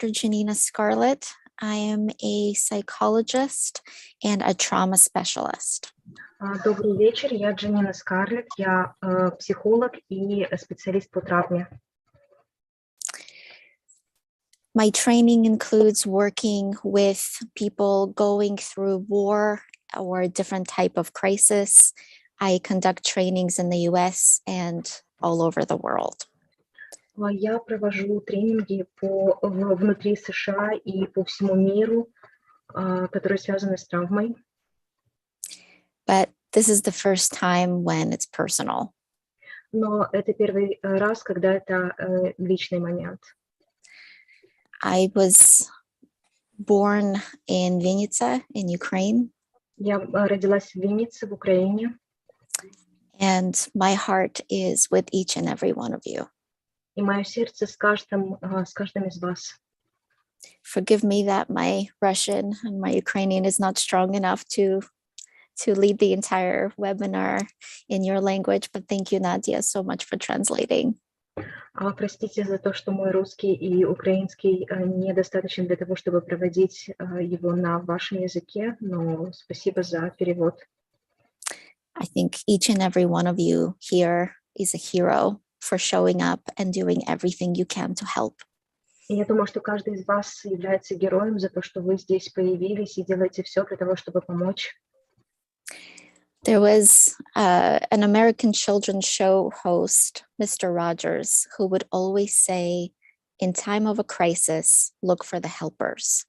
Dr. Janina Scarlett. I am a psychologist and a trauma specialist. Добрый вечер, я Джанина Скарлетт, я психолог и специалист по травме. My training includes working with people going through war or a different type of crisis. I conduct trainings in the US and all over the world. Я провожу тренинги внутри США и по всему миру, которые связаны с травмой. But this is the first time when it's personal. Но это первый раз, когда это личный момент. I was born in Vinnytsia in Ukraine. Я родилась в Виннице, в Украине. And my heart is with each and every one of you. И мое сердце с каждым из вас. Forgive me that my Russian and my Ukrainian is not strong enough to lead the entire webinar in your language, but thank you, Nadia, so much for translating. Простите за то, что мой русский и украинский недостаточен для того, чтобы проводить его на вашем языке, но спасибо за перевод. I think each and every one of you here is a hero for showing up and doing everything you can to help. И я думаю, что каждый из вас является героем за то, что вы здесь появились и делаете все для того, чтобы помочь. There was an American children's show host, Mr. Rogers, who would always say, in time of a crisis, look for the helpers.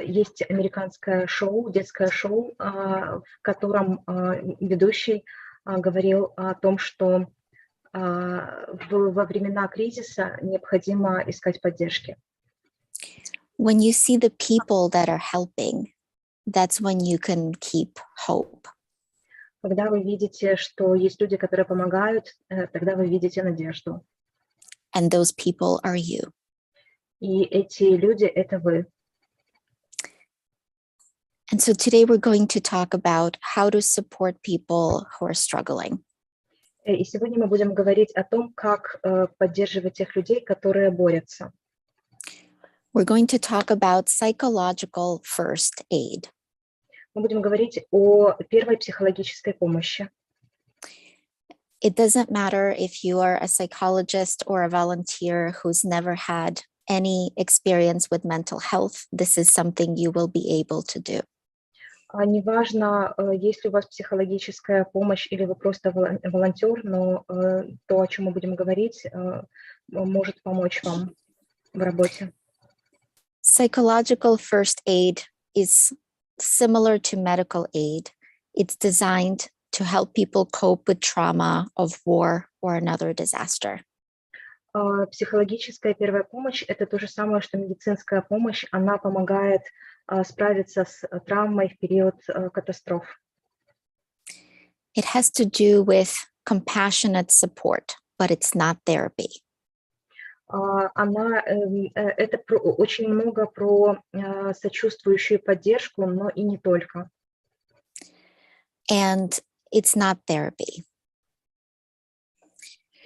Есть американское шоу, детское шоу, в котором ведущий говорил о том, что во времена кризиса необходимо искать поддержки. When you see the people that are helping, that's when you can keep hope. Когда вы видите, что есть люди, которые помогают, тогда вы видите надежду. And those people are you. И эти люди — это вы. And so today we're going to talk about how to support people who are struggling. И сегодня мы будем говорить о том, как поддерживать тех людей, которые борются. We're going to talk about psychological first aid. Мы будем говорить о первой психологической помощи. It doesn't matter if you are a psychologist or a volunteer who's never had any experience with mental health. This is something you will be able to do. Неважно, есть ли у вас психологическая помощь или вы просто волонтер, но то, о чем мы будем говорить, может помочь вам в работе. Psychological first aid is similar to medical aid. It's designed to help people cope with trauma of war or another disaster. Психологическая первая помощь — это то же самое, что медицинская помощь. Она помогает справиться с травмой в период катастроф. It has to do with compassionate support, but it's not therapy. Это очень много про сочувствующую поддержку, но и не только. And it's not therapy.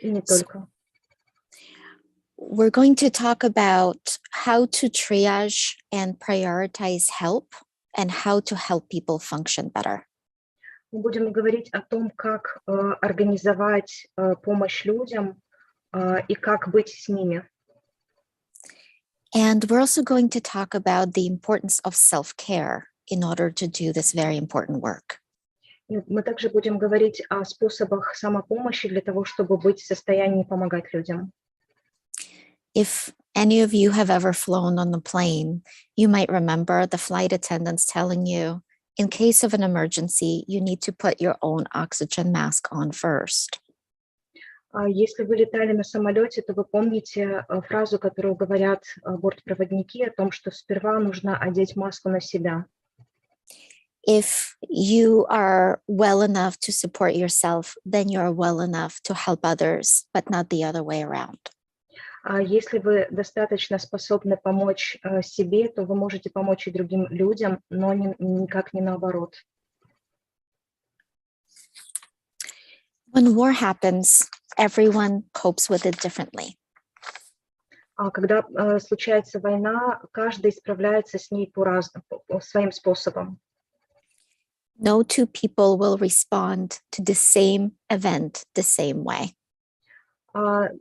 И не только. We're going to talk about how to triage and prioritize help and how to help people function better. Мы будем говорить о том, как организовать помощь людям и как быть с ними. And we're also going to talk about the importance of self-care in order to do this very important work. Мы также будем говорить о способах самопомощи для того, чтобы быть в состоянии помогать людям. If any of you have ever flown on the plane, you might remember the flight attendants telling you, in case of an emergency, you need to put your own oxygen mask on first. Если вы летали на самолете, то вы помните фразу, которую говорят бортпроводники о том, что сперва нужно одеть маску на себя. If you are well enough to support yourself, then you're well enough to help others, but not the other way around. Если вы достаточно способны помочь себе, то вы можете помочь и другим людям, но никак не наоборот. When war happens, everyone copes with it differently. Когда случается война, каждый справляется с ней по своим способом. No two people will respond to the same event the same way.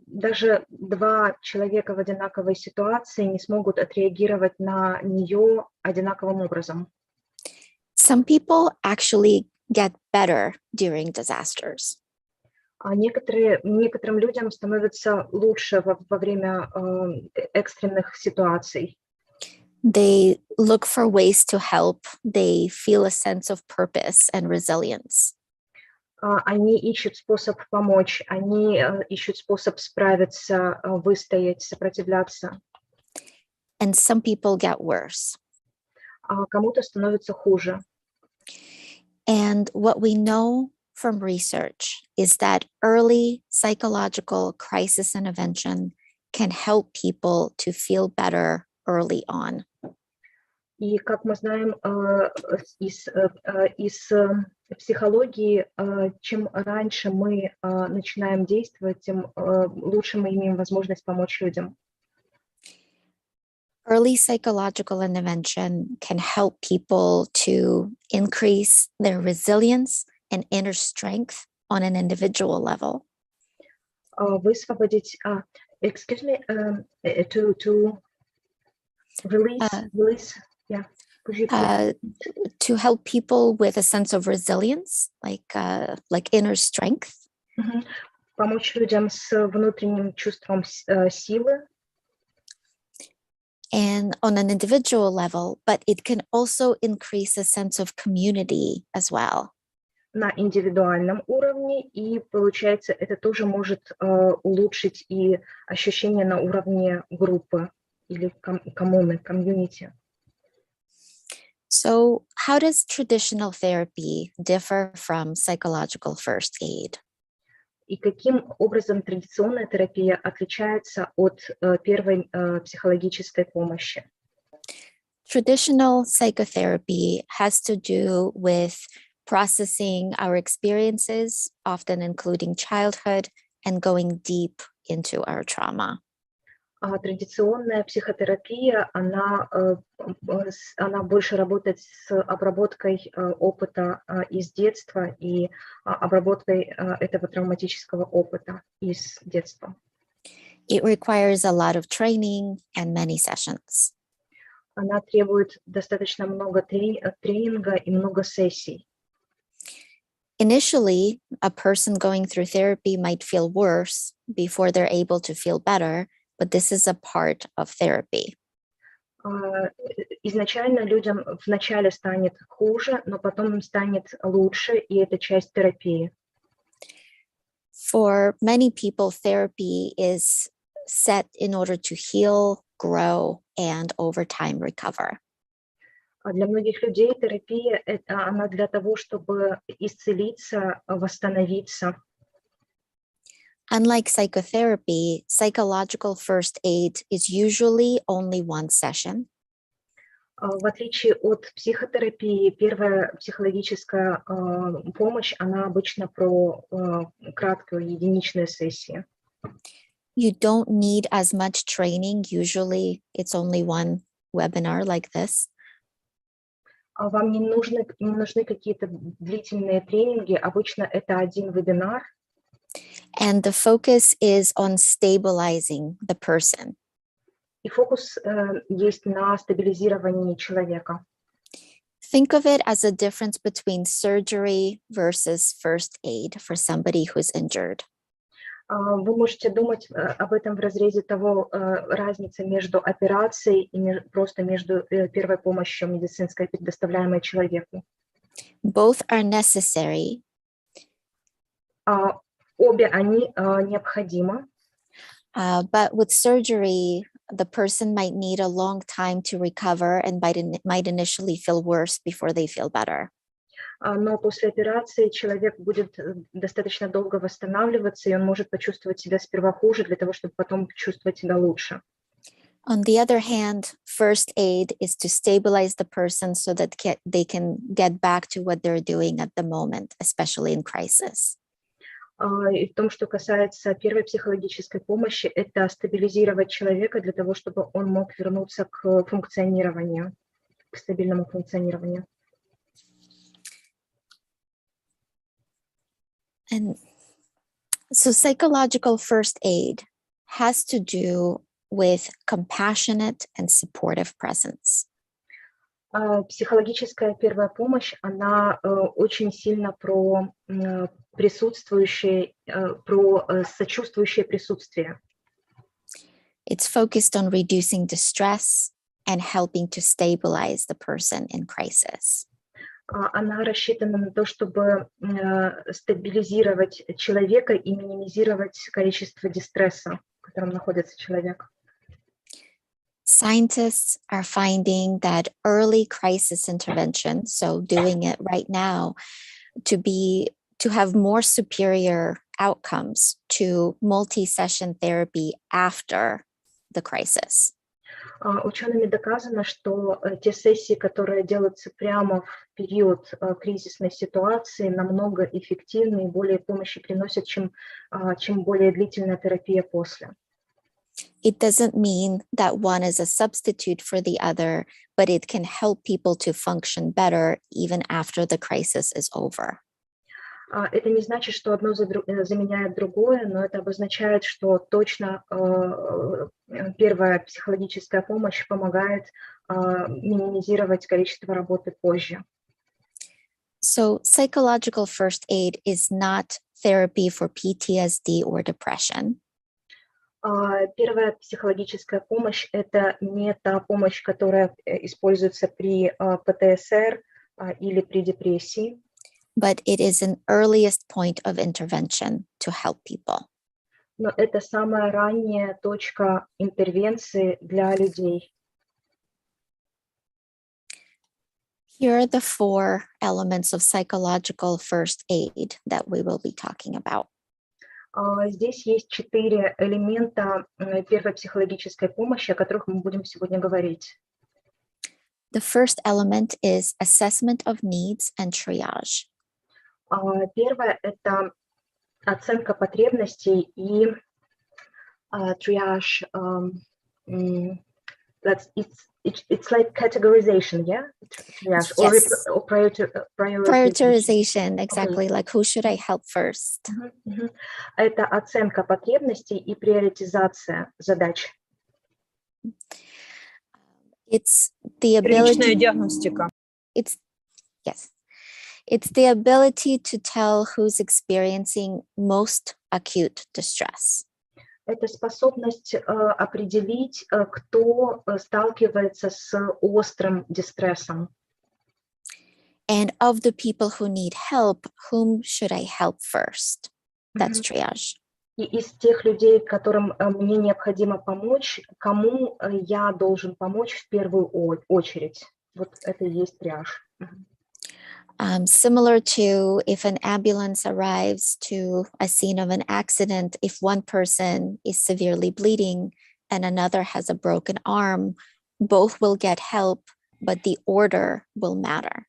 Даже два человека в одинаковой ситуации не смогут отреагировать на нее одинаковым образом. Some people actually get better during disasters. Некоторым людям становится лучше во время экстренных ситуаций. They look for ways to help. They feel a sense of purpose and resilience. Они ищут способ помочь, они ищут способ справиться, выстоять, сопротивляться. And some people get worse. А кому-то становится хуже. And what we know from research is that early psychological crisis intervention can help people to feel better early on. И как мы знаем из психологии, чем раньше мы начинаем действовать, тем лучше мы имеем возможность помочь людям. Early psychological intervention can help people to increase their resilience and inner strength on an individual level. Высвободить, excuse me, to release, yeah. To help people with a sense of resilience, like inner strength. Помочь людям с внутренним чувством силы. And on an individual level, but it can also increase a sense of community as well. На индивидуальном уровне, и получается, это тоже может улучшить и ощущение на уровне группы или коммуны, комьюнити. So, how does traditional therapy differ from psychological first aid? И каким образом традиционная терапия отличается от первой психологической помощи? Traditional psychotherapy has to do with processing our experiences, often including childhood, and going deep into our trauma. Традиционная психотерапия, она больше работает с обработкой опыта из детства и обработкой этого травматического опыта из детства. It requires a lot of training and many sessions. Она требует достаточно много тренинга и много сессий. Initially, a person going through therapy might feel worse before they're able to feel better, but this is a part of therapy. Изначально людям вначале станет хуже, но потом им станет лучше, и это часть терапии. For many people, therapy is set in order to heal, grow, and over time recover. Для многих людей терапия она для того, чтобы исцелиться, восстановиться. Unlike psychotherapy, psychological first aid is usually only one session. В отличие от психотерапии, первая психологическая помощь, она обычно про краткую единичную сессию. You don't need as much training. Usually it's only one webinar like this. Вам не нужны какие-то длительные тренинги. Обычно это один вебинар. And the focus is on stabilizing the person. И фокус есть на стабилизировании человека. Think of it as a difference between surgery versus first aid for somebody who's injured. Вы можете думать об этом в разрезе того, разницы между операцией и просто между первой помощью медицинской, предоставляемой человеку. Both are necessary. Обе они необходимы. But with surgery, the person might need a long time to recover and might initially feel worse before they feel better. Но после операции человек будет достаточно долго восстанавливаться, и он может почувствовать себя сперва хуже, для того, чтобы потом чувствовать себя лучше. On the other hand, first aid is to stabilize the person so that they can get back to what they're doing at the moment, especially in crisis. И в том, что касается первой психологической помощи, это стабилизировать человека для того, чтобы он мог вернуться к функционированию, к стабильному функционированию. And so psychological first aid has to do with compassionate and supportive presence. Психологическая первая помощь, она очень сильно про присутствующее, про сочувствующее присутствие. It's focused on reducing distress and helping to stabilize the person in crisis. Она рассчитана на то, чтобы стабилизировать человека и минимизировать количество дистресса, в котором находится человек. Scientists are finding that early crisis intervention, so doing it right now, to have more superior outcomes to multi-session therapy after the crisis. Учеными доказано, что те сессии, которые делаются прямо в период кризисной ситуации, намного эффективнее и более помощи приносят, чем более длительная терапия после. It doesn't mean that one is a substitute for the other, but it can help people to function better even after the crisis is over. Это не значит, что одно заменяет другое, но это обозначает, что точно первая психологическая помощь помогает минимизировать количество работы позже. So psychological first aid is not therapy for PTSD or depression. Первая психологическая помощь – это не та помощь, которая используется при ПТСР или при депрессии. But it is an earliest point of intervention to help people. Но это самая ранняя точка интервенции для людей. Here are the 4 elements of psychological first aid that we will be talking about. Здесь есть 4 элемента первой психологической помощи, о которых мы будем сегодня говорить. The first element is assessment of needs and triage. Первое – это оценка потребностей и triage. It's like categorization, yeah? Triage, Yes. or prioritization. Prioritization, exactly. Like who should I help first? Это оценка потребностей и приоритизация задач. It's the Первичная ability. диагностика. It's the ability to tell who's experiencing most acute distress. Это способность определить, кто сталкивается с острым дистрессом. And of the people who need help, whom should I help first? That's triage. И из тех людей, которым мне необходимо помочь, кому я должен помочь в первую очередь. Вот это и есть триаж. Similar to if an ambulance arrives to a scene of an accident, if one person is severely bleeding and another has a broken arm, both will get help, but the order will matter.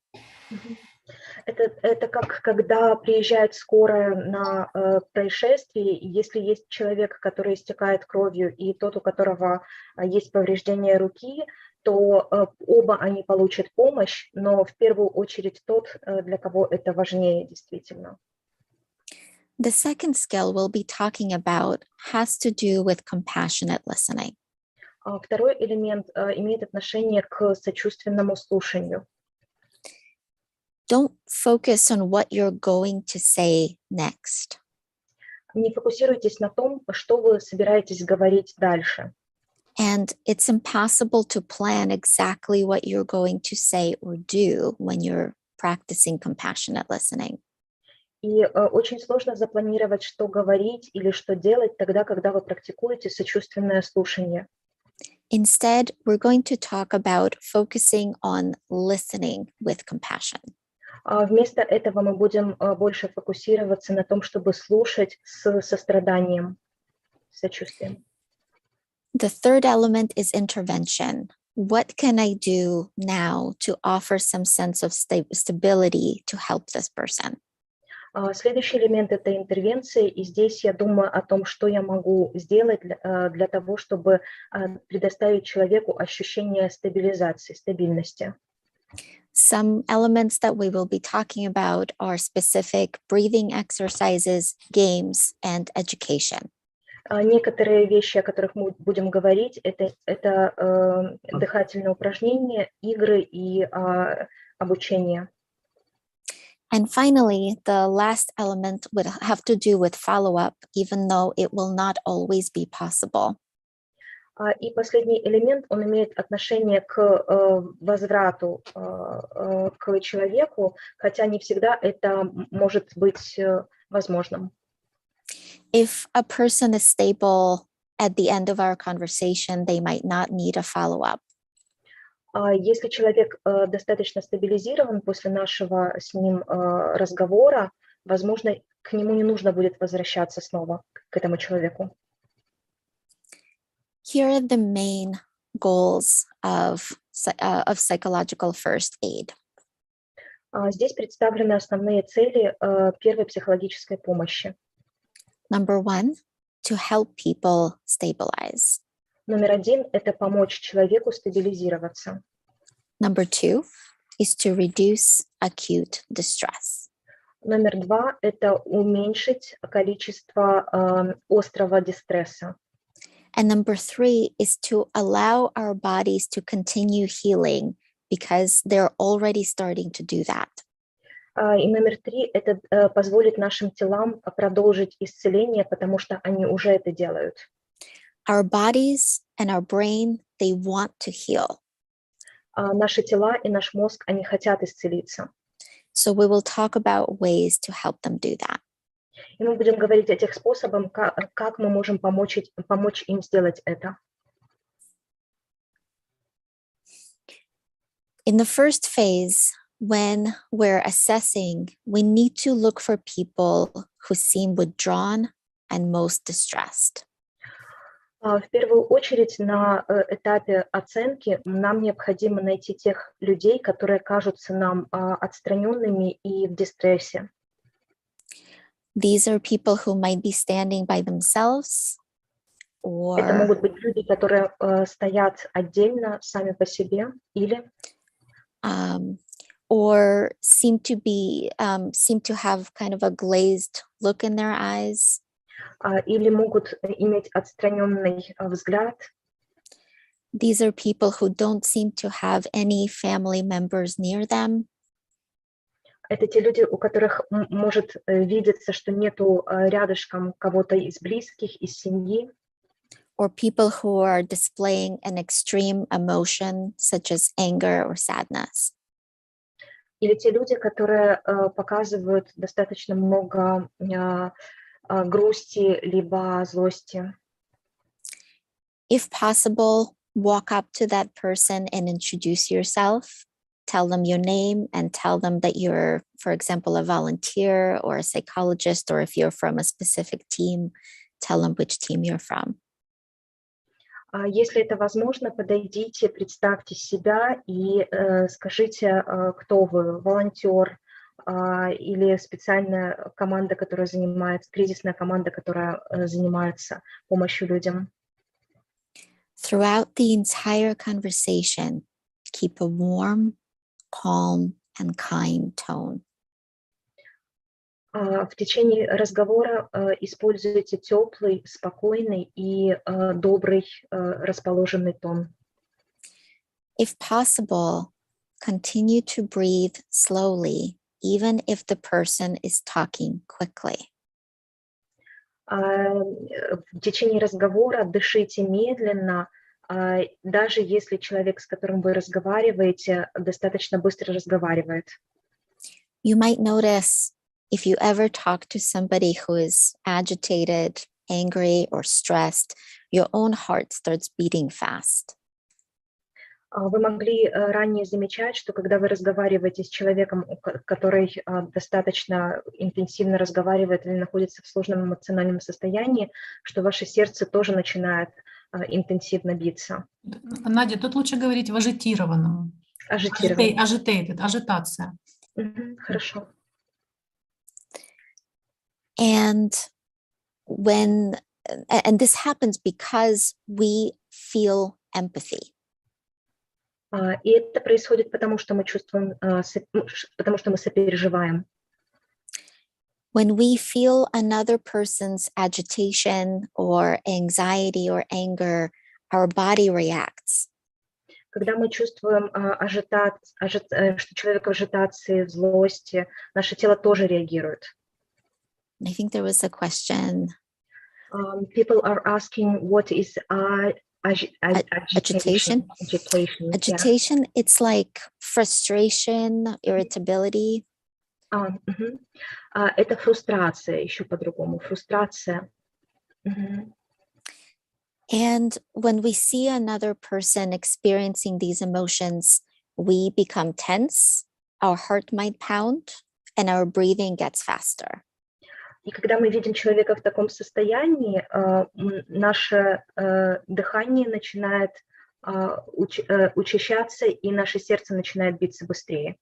Это как когда приезжает скорая на происшествие, если есть человек, который истекает кровью, и тот, у которого есть повреждение руки, то оба они получат помощь, но в первую очередь тот, для кого это важнее действительно. The second skill we'll be talking about has to do with compassionate listening. Второй элемент имеет отношение к сочувственному слушанию. Don't focus on what you're going to say next. Не фокусируйтесь на том, что вы собираетесь говорить дальше. And it's impossible to plan exactly what you're going to say or do when you're practicing compassionate listening. И очень сложно запланировать, что говорить или что делать тогда, когда вы практикуете сочувственное слушание. Instead, we're going to talk about focusing on listening with compassion. Вместо этого мы будем больше фокусироваться на том, чтобы слушать с состраданием, сочувствием. The third element is intervention. What can I do now to offer some sense of stability to help this person? Следующий элемент – это интервенция, и здесь я думаю о том, что я могу сделать для того, чтобы предоставить человеку ощущение стабилизации, стабильности. Some elements that we will be talking about are specific breathing exercises, games, and education. Некоторые вещи, о которых мы будем говорить, это дыхательные упражнения, игры и обучение. And finally, the last element would have to do with follow-up, even though it will not always be possible. И последний элемент, он имеет отношение к возврату к человеку, хотя не всегда это может быть возможным. If a person is stable at the end of our conversation, they might not need a follow-up. Если человек достаточно стабилизирован после нашего с ним разговора, возможно, к нему не нужно будет возвращаться снова, к этому человеку. Here are the main goals of psychological first aid. Здесь представлены основные цели первой психологической помощи. Number one, to help people stabilize. Номер один – это помочь человеку стабилизироваться. Number two is to reduce acute distress. Номер два – это уменьшить количество острого дистресса. And number three is to allow our bodies to continue healing because they're already starting to do that. И номер три – это позволит нашим телам продолжить исцеление, потому что они уже это делают. Our bodies and our brain, they want to heal. Наши тела и наш мозг, они хотят исцелиться. So we will talk about ways to help them do that. И мы будем говорить о тех способах, как мы можем помочь им сделать это. In the first phase, when we're assessing, we need to look for people who seem withdrawn and most distressed. В первую очередь на этапе оценки нам необходимо найти тех людей, которые кажутся нам отстраненными и в дистрессе. These are people who might be standing by themselves Это or могут быть люди, которые стоят отдельно, сами по себе, или or seem to have kind of a glazed look in their eyes. Или могут иметь отстраненный взгляд. These are people who don't seem to have any family members near them. Это те люди, у которых может видеться, что нету рядышком кого-то из близких, из семьи. Or people who are displaying an extreme emotion, such as anger or sadness. Или те люди, которые показывают достаточно много грусти либо злости. If possible, walk up to that person and introduce yourself. Tell them your name and tell them that you're, for example, a volunteer or a psychologist, or if you're from a specific team, tell them which team you're from. Если это возможно, подойдите, представьте себя и скажите, кто вы, волонтер или специальная команда, которая занимается, кризисная команда, которая занимается помощью людям. Throughout the entire conversation, keep a warm, calm, and kind tone. В течение разговора используйте теплый, спокойный и добрый, расположенный тон. If possible, continue to breathe slowly, even if the person is talking quickly. В течение разговора дышите медленно, даже если человек, с которым вы разговариваете, достаточно быстро разговаривает. You might notice if you ever talk to somebody who is agitated, angry, or stressed, your own heart starts beating fast. Вы могли ранее замечать, что когда вы разговариваете с человеком, который достаточно интенсивно разговаривает или находится в сложном эмоциональном состоянии, что ваше сердце тоже начинает интенсивно биться. Надя, тут лучше говорить в ажитированном. Agitated, Ажитация. Хорошо. And this happens because we feel empathy. И это происходит потому, что мы чувствуем, потому что мы сопереживаем. When we feel another person's agitation or anxiety or anger, our body reacts. Когда мы чувствуем, что человек в ажитации, в злости, наше тело тоже реагирует. I think there was a question. People are asking what is Agitation. Agitation, Yeah. it's like frustration, irritability. Это фрустрация, еще по-другому. Фрустрация. And when we see another person experiencing these emotions, we become tense, our heart might pound, and our breathing gets faster. И когда мы видим человека в таком состоянии, наше дыхание начинает учащаться, и наше сердце начинает биться быстрее.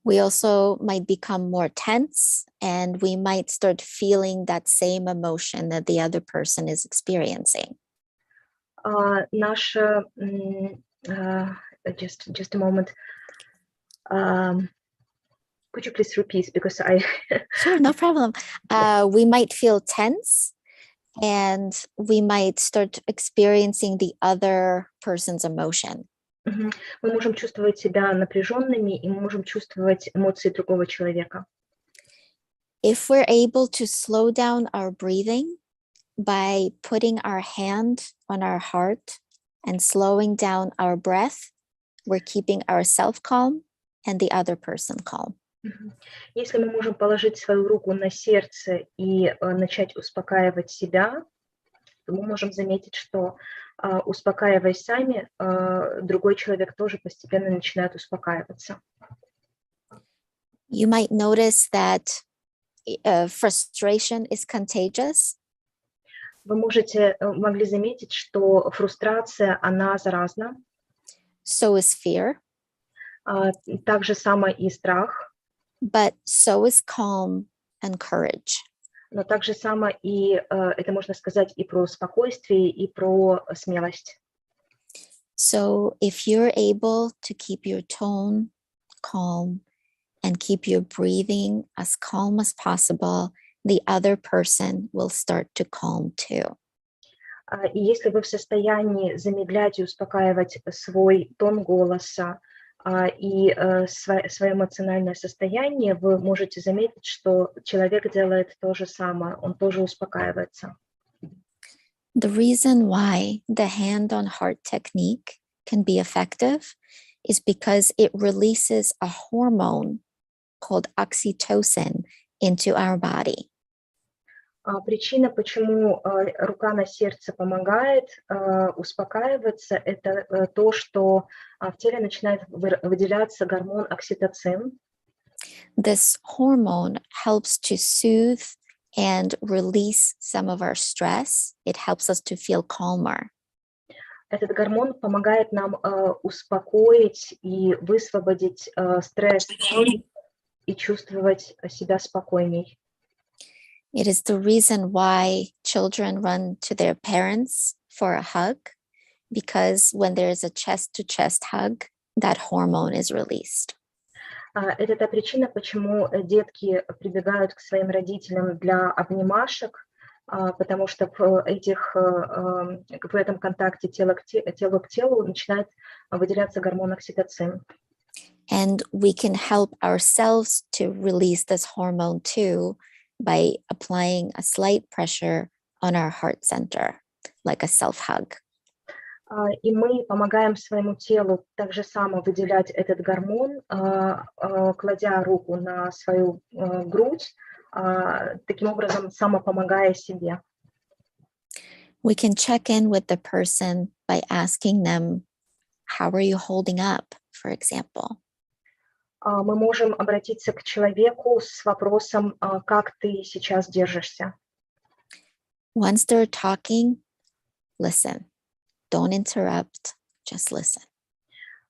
We also might become more tense, and we might start feeling that same emotion that the other person is experiencing. Наша, just a moment. Could you please repeat, because I... Sure, no problem. We might feel tense, and we might start experiencing the other person's emotion. Мы можем чувствовать себя напряженными, и мы можем чувствовать эмоции другого человека. If we're able to slow down our breathing by putting our hand on our heart and slowing down our breath, we're keeping ourselves calm and the other person calm. Если мы можем положить свою руку на сердце и начать успокаивать себя, то мы можем заметить, что, успокаиваясь сами, другой человек тоже постепенно начинает успокаиваться. You might notice that frustration is contagious. Вы могли заметить, что фрустрация, она заразна. So is fear. Так же само и страх. But so is calm and courage. Но так же само и это можно сказать и про спокойствие, и про смелость. So if you're able to keep your tone calm and keep your breathing as calm as possible, the other person will start to calm too. И если вы в состоянии замедлять и успокаивать свой тон голоса и свое эмоциональное состояние, вы можете заметить, что человек делает то же самое, он тоже успокаивается. The reason why the hand on heart technique can be effective is because it releases a hormone called oxytocin into our body. Причина, почему рука на сердце помогает успокаиваться, это то, что в теле начинает выделяться гормон окситоцин. This hormone helps to soothe and release some of our stress. It helps us to feel calmer. Этот гормон помогает нам успокоить и высвободить стресс и чувствовать себя спокойней. It is the reason why children run to their parents for a hug, because when there is a chest-to-chest hug, that hormone is released. Это та причина, почему детки прибегают к своим родителям для обнимашек, потому что в этом контакте тело к телу начинает выделяться гормон окситоцин. And we can help ourselves to release this hormone too by applying a slight pressure on our heart center, like a self-hug. И мы помогаем своему телу так же само выделять этот гормон, кладя руку на свою грудь, таким образом самопомогая себе. We can check in with the person by asking them, how are you holding up, for example? Мы можем обратиться к человеку с вопросом, как ты сейчас держишься. Once they're talking, listen. Don't interrupt, just listen.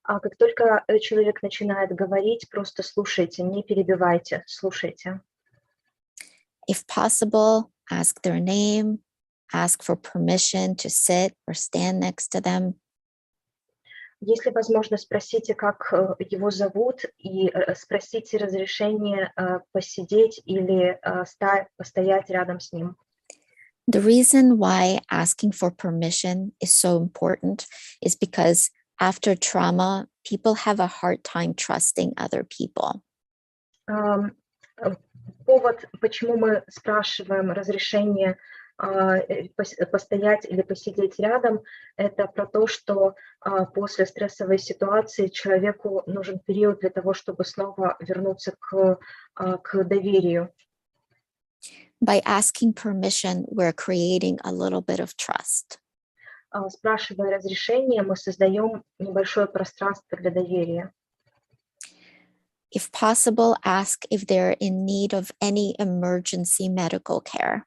Как только человек начинает говорить, просто слушайте, не перебивайте, слушайте. If possible, ask their name, ask for permission to sit or stand next to them. Если возможно, спросите, как его зовут, и спросите разрешение посидеть или постоять рядом с ним. The reason why asking for permission is so important is because after trauma, people have a hard time trusting other people. Повод, почему мы спрашиваем разрешение постоять или посидеть рядом, это про то, что после стрессовой ситуации человеку нужен период для того, чтобы снова вернуться к доверию. By asking permission, we're creating a little bit of trust. Спрашивая разрешение, мы создаем небольшое пространство для доверия. If possible, ask if they're in need of any emergency medical care.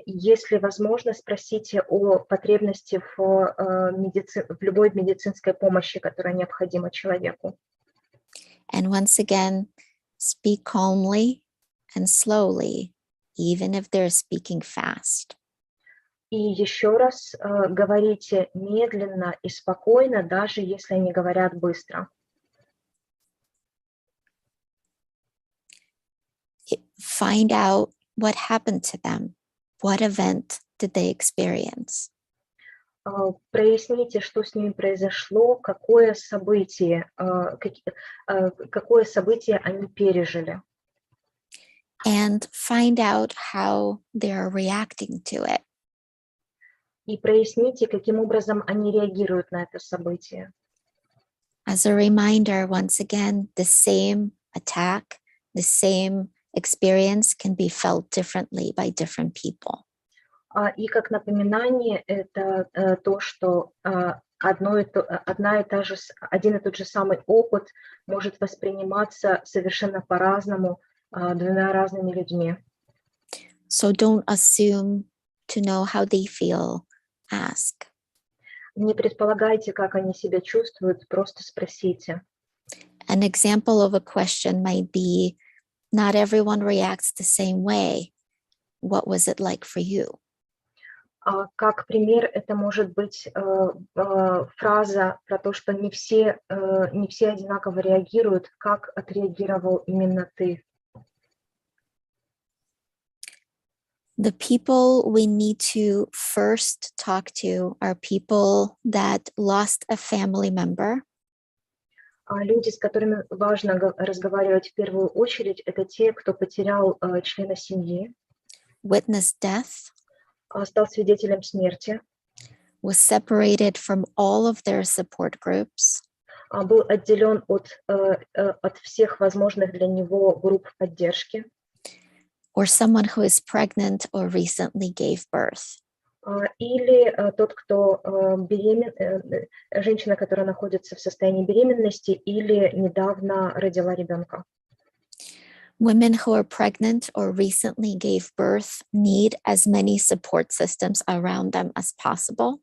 Если возможно, спросите о потребности в любой медицинской помощи, которая необходима человеку. And once again, speak calmly and slowly, even if they're speaking fast. И еще раз говорите медленно и спокойно, даже если они говорят быстро. Find out what happened to them. What event did they experience? Проясните, что с ними произошло, какое событие они пережили. And find out how they're reacting to it. И проясните, каким образом они реагируют на это событие. As a reminder, once again, the same attack, the same experience can be felt differently by different people. И как напоминание, это то, что один и тот же самый опыт может восприниматься совершенно по-разному двумя разными людьми. So don't assume to know how they feel. Ask. Не предполагайте, как они себя чувствуют, просто спросите. An example of a question might be, not everyone reacts the same way. What was it like for you? Как пример, это может быть фраза про то, что не все одинаково реагируют, как отреагировал именно ты. The people we need to first talk to are people that lost a family member. Люди, с которыми важно разговаривать в первую очередь, это те, кто потерял члена семьи, Witnessed death, стал свидетелем смерти, was separated from all of their support groups, был отделен от всех возможных для него групп поддержки, or someone who is pregnant or recently gave birth. или тот, кто женщина, которая находится в состоянии беременности или недавно родила ребенка. Women who are pregnant or recently gave birth need as many support systems around them as possible.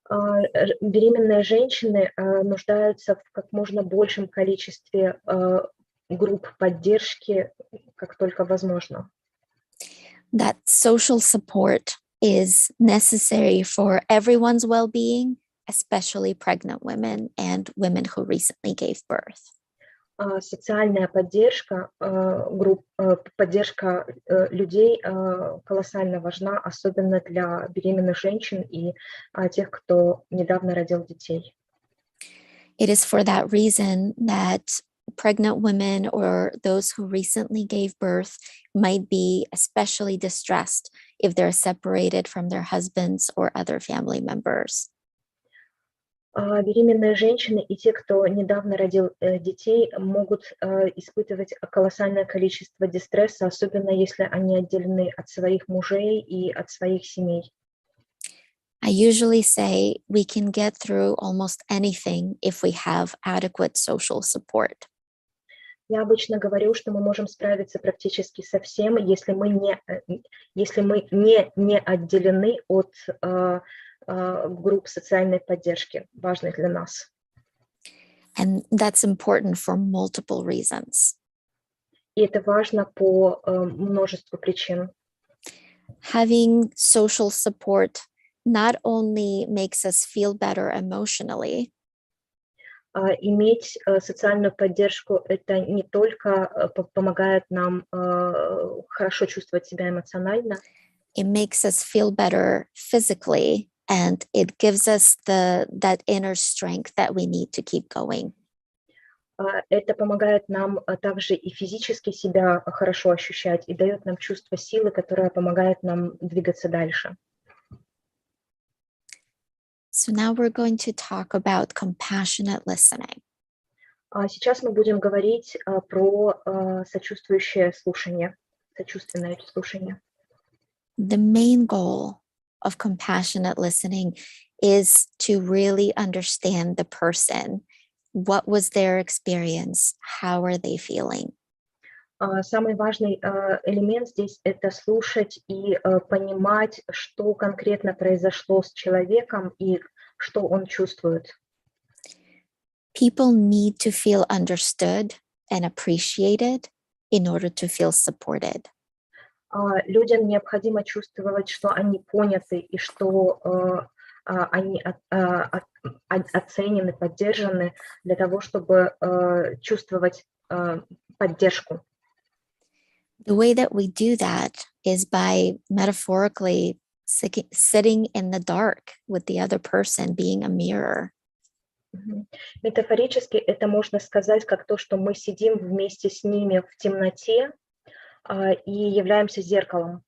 Беременные женщины нуждаются в как можно большем количестве групп поддержки, как только возможно. That social support is necessary for everyone's well-being, especially pregnant women and women who recently gave birth. Социальная поддержка, поддержка людей колоссально важна, особенно для беременных женщин и тех, кто недавно родил детей. It is for that reason that pregnant women or those who recently gave birth might be especially distressed if they're separated from their husbands or other family members. Беременные женщины и те, кто недавно родил детей, могут испытывать колоссальное количество дистресса, особенно если они отделены от своих мужей и от своих семей. I usually say we can get through almost anything if we have adequate social support. Я обычно говорю, что мы можем справиться практически со всем, если мы не отделены от групп социальной поддержки, важных для нас. And that's important for multiple reasons. И это важно по множеству причин. Having social support not only makes us feel better emotionally, Иметь социальную поддержку — это не только помогает нам хорошо чувствовать себя эмоционально, it makes us feel better physically, and it gives us that inner strength that we need to keep going. это помогает нам также и физически себя хорошо ощущать и дает нам чувство силы, которое помогает нам двигаться дальше. So now we're going to talk about compassionate listening. Сейчас мы будем говорить про сочувствующее слушание, сочувственное слушание. The main goal of compassionate listening is to really understand the person. What was their experience? How are they feeling? Самый важный элемент здесь — это слушать и понимать, что конкретно произошло с человеком и что он чувствует. People need to feel understood and appreciated in order to feel supported. Людям необходимо чувствовать, что они поняты и что они оценены, поддержаны для того, чтобы чувствовать поддержку. The way that we do that is by metaphorically sitting in the dark with the other person, being a mirror. Метафорически это можно сказать как то, что мы сидим вместе с ними в темноте и являемся зеркалом.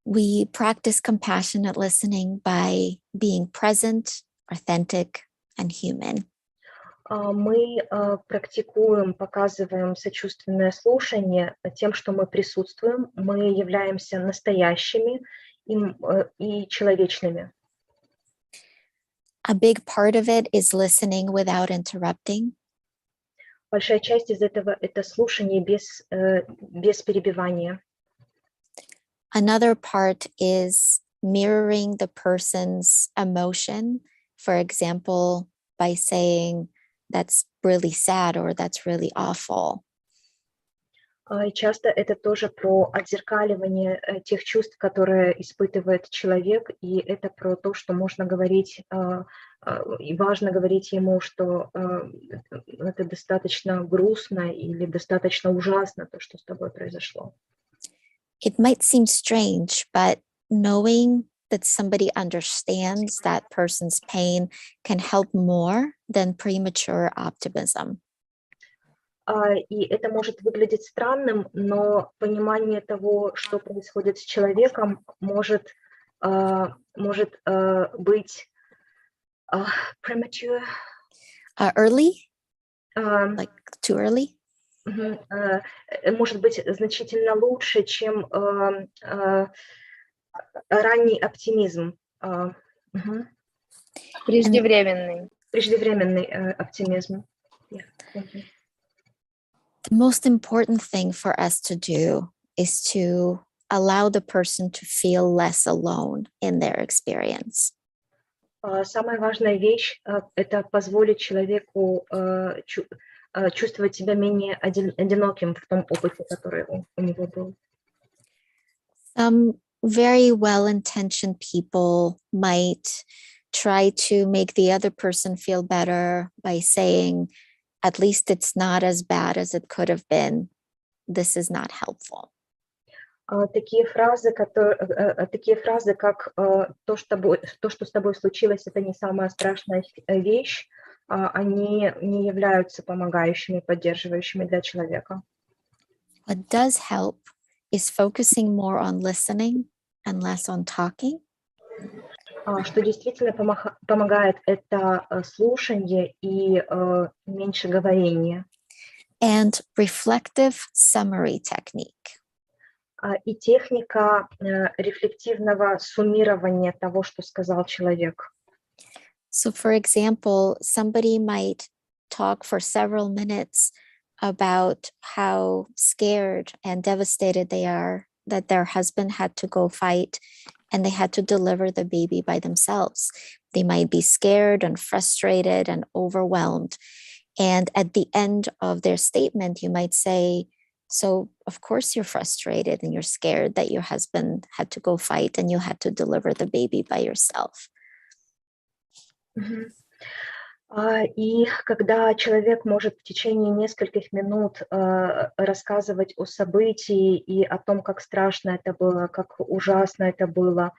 We practice compassionate listening by being present, authentic, and human. Мы практикуем, показываем сочувственное слушание тем, что мы присутствуем, мы являемся настоящими и человечными. A big part of it is listening without interrupting. Большая часть из этого — это слушание без перебивания. Another part is mirroring the person's emotion, for example, by saying, that's really sad or that's really awful. И часто это тоже про отзеркаливание тех чувств, которые испытывает человек, и это про то, что можно говорить, и важно говорить ему, что это достаточно грустно или достаточно ужасно, то, что с тобой произошло. It might seem strange, but knowing that somebody understands that person's pain can help more than premature optimism. И это может выглядеть странным, но понимание того, что происходит с человеком, может быть premature. Early? Like too early? Может быть значительно лучше, чем ранний оптимизм. Преждевременный оптимизм. Yeah, thank you. The most important thing for us to do is to allow the person to feel less alone in their experience. Самая важная вещь — это позволить человеку чувствовать себя менее одиноким в том опыте, который у него был. Some very well-intentioned people might try to make the other person feel better by saying, at least it's not as bad as it could have been. This is not helpful. Такие фразы, как то, что с тобой случилось, это не самая страшная вещь, они не являются помогающими, поддерживающими для человека. What does help is focusing more on listening and less on talking. Что действительно помогает, это слушание и меньше говорения. And reflective summary technique. И техника рефлективного суммирования того, что сказал человек. So, for example, somebody might talk for several minutes about how scared and devastated they are that their husband had to go fight and they had to deliver the baby by themselves. They might be scared and frustrated and overwhelmed. And at the end of their statement, you might say, so of course you're frustrated and you're scared that your husband had to go fight and you had to deliver the baby by yourself. Мгм. И когда человек может в течение нескольких минут рассказывать о событии и о том, как страшно это было, как ужасно это было,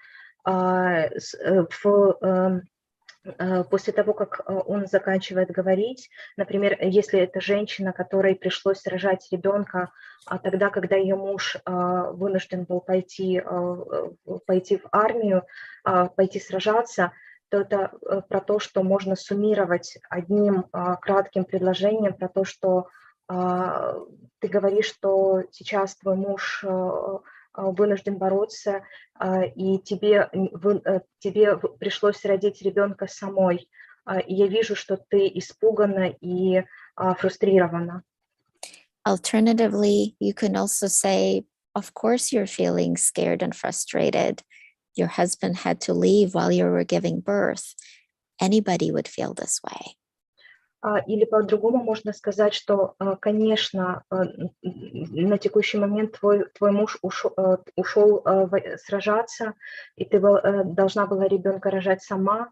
после того, как он заканчивает говорить, например, если это женщина, которой пришлось рожать ребенка, тогда, когда ее муж вынужден был пойти в армию, пойти сражаться, то это про то, что можно суммировать одним кратким предложением, про то, что ты говоришь, что сейчас твой муж вынужден бороться, и тебе пришлось родить ребенка самой. И я вижу, что ты испугана и фрустрирована. Alternatively, you can also say, of course, you're feeling scared and frustrated. Your husband had to leave while you were giving birth. Anybody would feel this way. Или по-другому можно сказать, что, конечно, на текущий момент твой муж ушел сражаться, и ты должна была ребенка рожать сама,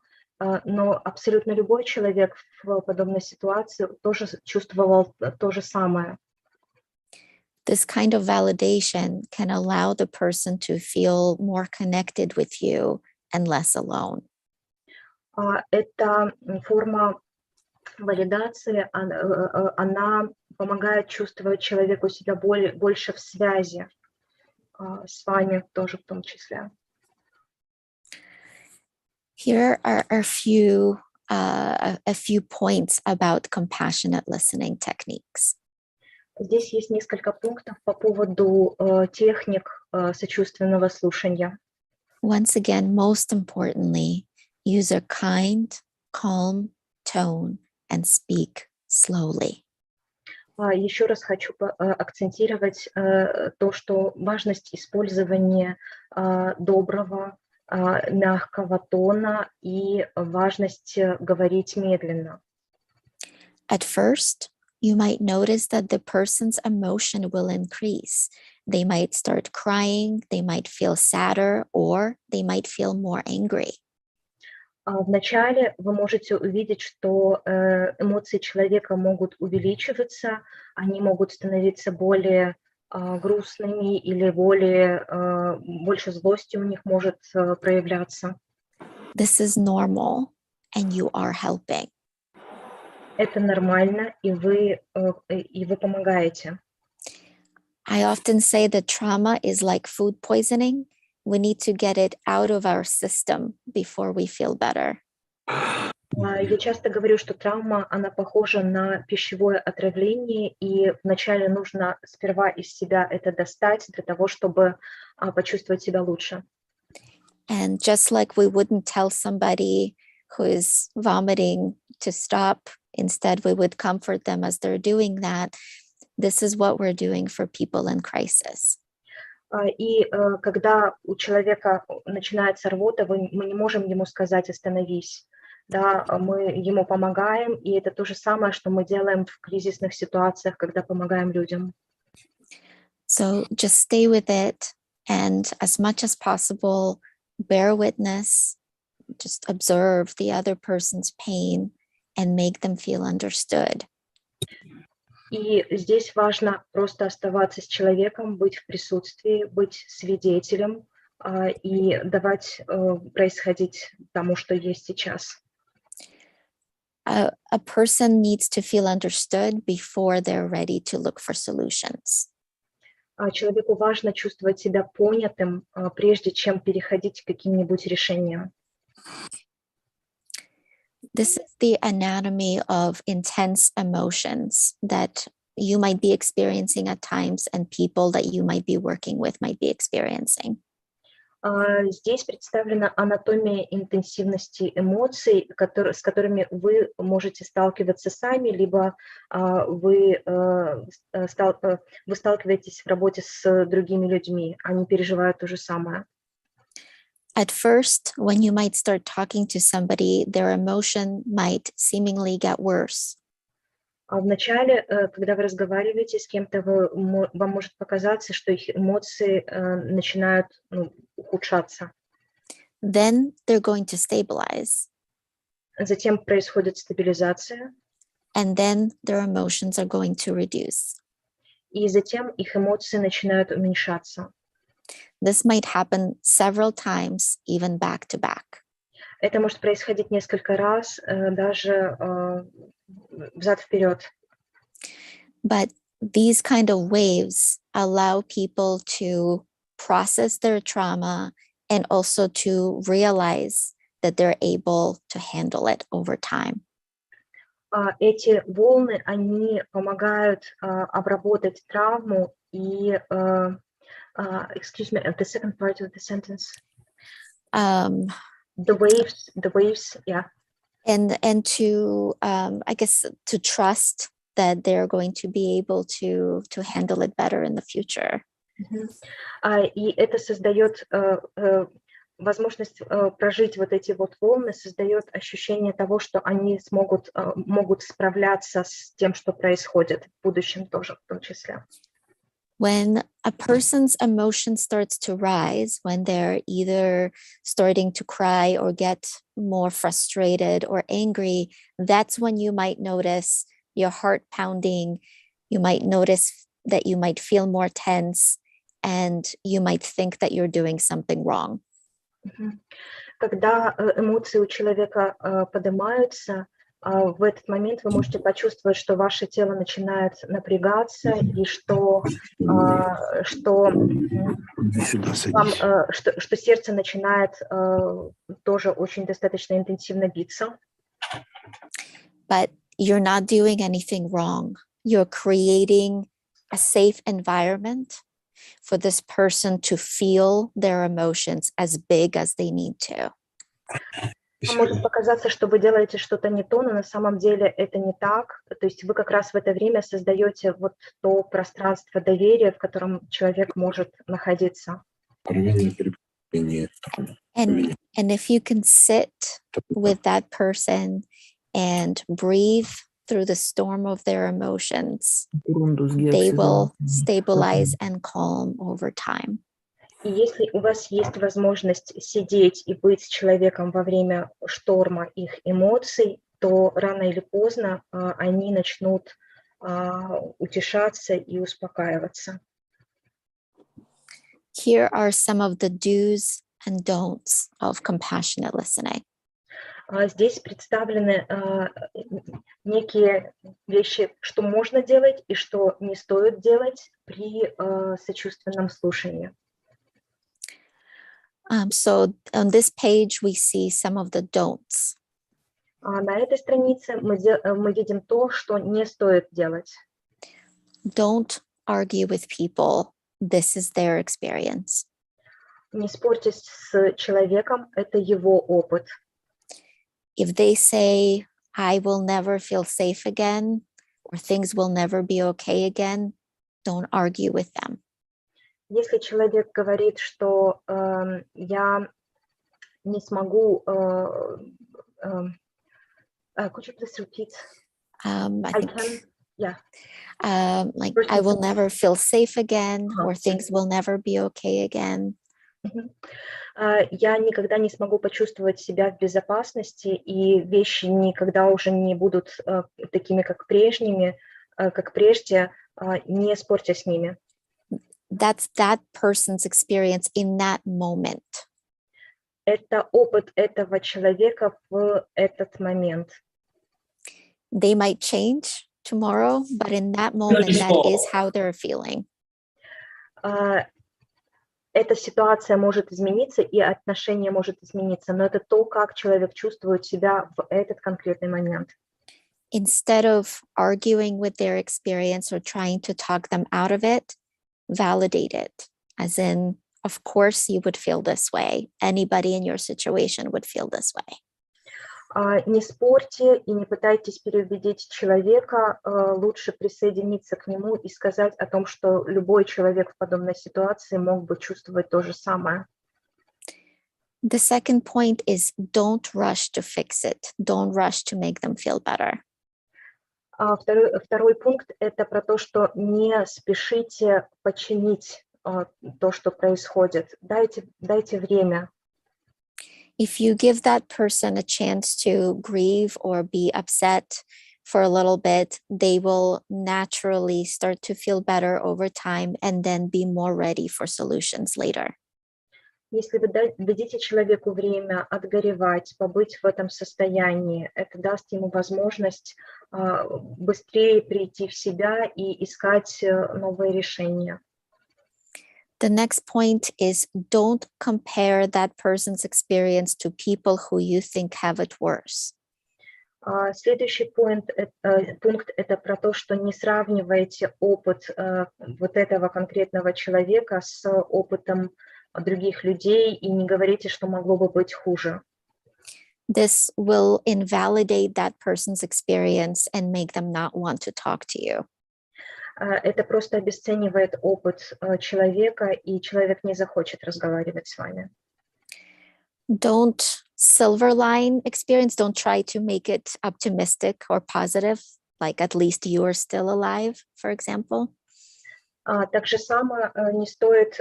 но абсолютно любой человек в подобной ситуации тоже чувствовал то же самое. This kind of validation can allow the person to feel more connected with you and less alone. Эта форма валидации, она помогает чувствовать человеку себя больше в связи с вами тоже в том числе. Here are a few points about compassionate listening techniques. Здесь есть несколько пунктов по поводу техник сочувственного слушания. Once again, most importantly, use a kind, calm tone and speak slowly. Еще раз хочу акцентировать то, что важность использования доброго, мягкого тона и важность говорить медленно. At first, you might notice that the person's emotion will increase. They might start crying, they might feel sadder, or they might feel more angry. Вначале вы можете увидеть, что эмоции человека могут увеличиваться, они могут становиться более грустными или больше злости у них может проявляться. This is normal, and you are helping. Это нормально, и вы помогаете. I often say that trauma is like food poisoning. We need to get it out of our system before we feel better. Я часто говорю, что травма, она похожа на пищевое отравление, и вначале нужно сперва из себя это достать для того, чтобы почувствовать себя лучше. And just like we wouldn't tell somebody who is vomiting to stop, instead we would comfort them as they're doing that. This is what we're doing for people in crisis. И когда у человека начинается рвота, мы не можем ему сказать «остановись». Да, мы ему помогаем, и это то же самое, что мы делаем в кризисных ситуациях, когда помогаем людям. So just stay with it, and as much as possible, bear witness, just observe the other person's pain and make them feel understood. И здесь важно просто оставаться с человеком, быть в присутствии, быть свидетелем и давать происходить тому, что есть сейчас. A person needs to feel understood before they're ready to look for solutions. Человеку важно чувствовать себя понятым, прежде чем переходить к каким-нибудь решениям. This is the anatomy of intense emotions that you might be experiencing at times and people that you might be working with might be experiencing. Здесь представлена анатомия интенсивности эмоций, с которыми вы можете сталкиваться сами, либо вы сталкиваетесь в работе с другими людьми, они переживают то же самое. At first, when you might start talking to somebody, their emotion might seemingly get worse. Вначале, когда вы разговариваете с кем-то, вам может показаться, что их эмоции начинают ухудшаться. Then they're going to stabilize. Затем происходит стабилизация, And then their emotions are going to reduce. и затем их эмоции начинают уменьшаться. This might happen several times, even back to back. Это может происходить несколько раз, даже взад-вперед. But these kind of waves allow people to process their trauma and also to realize that they're able to handle it over time. Эти волны, они помогают обработать травму и excuse me, the second part of the sentence. The waves, yeah. And to, I guess, to trust that they're going to be able to handle it better in the future. И это создает возможность прожить вот эти вот волны, создает ощущение того, что они могут справляться с тем, что происходит в будущем тоже в том числе. When a person's emotion starts to rise, when they're either starting to cry or get more frustrated or angry, that's when you might notice your heart pounding. You might notice that you might feel more tense and you might think that you're doing something wrong. Когда эмоции у человека поднимаются, в этот момент вы можете почувствовать, что ваше тело начинает напрягаться и что сердце начинает тоже очень достаточно интенсивно биться. But you're not doing anything wrong. You're creating a safe environment for this person to feel their emotions as big as they need to. Может показаться, что вы делаете что-то не то, но на самом деле это не так. То есть вы как раз в это время создаете вот то пространство доверия, в котором человек может находиться. And if you can sit with that person and breathe through the storm of their emotions, they will stabilize and calm over time. И если у вас есть возможность сидеть и быть с человеком во время шторма их эмоций, то рано или поздно они начнут утешаться и успокаиваться. Here are some of the do's and don'ts of compassionate listening. Здесь представлены некие вещи, что можно делать и что не стоит делать при сочувственном слушании. So on this page, we see some of the don'ts. На этой странице мы видим то, что не стоит делать. Don't argue with people. This is their experience. Не спорьте с человеком, это его опыт. If they say, I will never feel safe again, or things will never be okay again, don't argue with them. Если человек говорит, что я не смогу, could you please repeat? Like I will never feel safe again, or things will never be okay again. Я никогда не смогу почувствовать себя в безопасности, и вещи никогда уже не будут такими, как прежде, не спорьте с ними. That's that person's experience in that moment. Это опыт этого человека в этот момент. They might change tomorrow, but in that moment, that is how they're feeling. Эта ситуация может измениться, и отношение может измениться, но это то, как человек чувствует себя в этот конкретный момент. Instead of arguing with their experience or trying to talk them out of it, validate it. As in, of course, you would feel this way. Anybody in your situation would feel this way. Не спорьте и не пытайтесь переубедить человека, лучше присоединиться к нему и сказать о том, что любой человек в подобной ситуации мог бы чувствовать то же самое. The second point is don't rush to fix it. Don't rush to make them feel better. Второй пункт – это про то, что не спешите починить то, что происходит. Дайте время. If you give that person a chance to grieve or be upset for a little bit, they will naturally start to feel better over time and then be more ready for solutions later. Если вы дадите человеку время отгоревать, побыть в этом состоянии, это даст ему возможность быстрее прийти в себя и искать новые решения. The next point is don't compare that person's experience to people who you think have it worse. Следующий пункт – это про то, что не сравнивайте опыт вот этого конкретного человека с опытом других людей и не говорите, что могло бы быть хуже. This will invalidate that person's experience and make them not want to talk to you. Это просто обесценивает опыт человека, и человек не захочет разговаривать с вами. Don't silverline experience. Don't try to make it optimistic or positive, like at least you are still alive, for example. Так же самое не стоит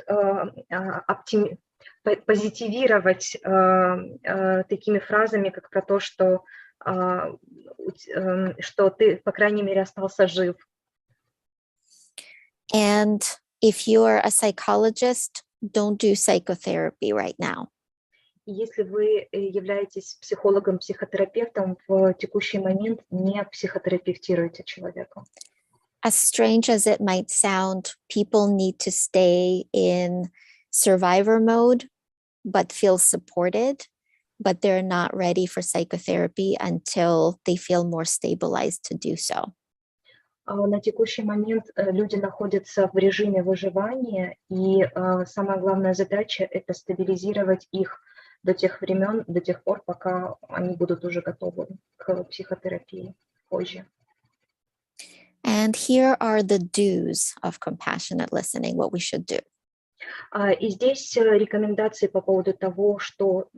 позитивировать такими фразами, как про то, что ты, по крайней мере, остался жив. And if you are a psychologist, don't do psychotherapy right now. Если вы являетесь психологом, психотерапевтом, в текущий момент не психотерапевтируйте человека. As strange as it might sound, people need to stay in survivor mode, but feel supported, but they're not ready for psychotherapy until they feel more stabilized to do so. На текущий момент люди находятся в режиме выживания, и самая главная задача – это стабилизировать их до тех времен, до тех пор, пока они будут уже готовы к психотерапии позже. And here are the do's of compassionate listening, what we should do. И здесь рекомендации по поводу того, что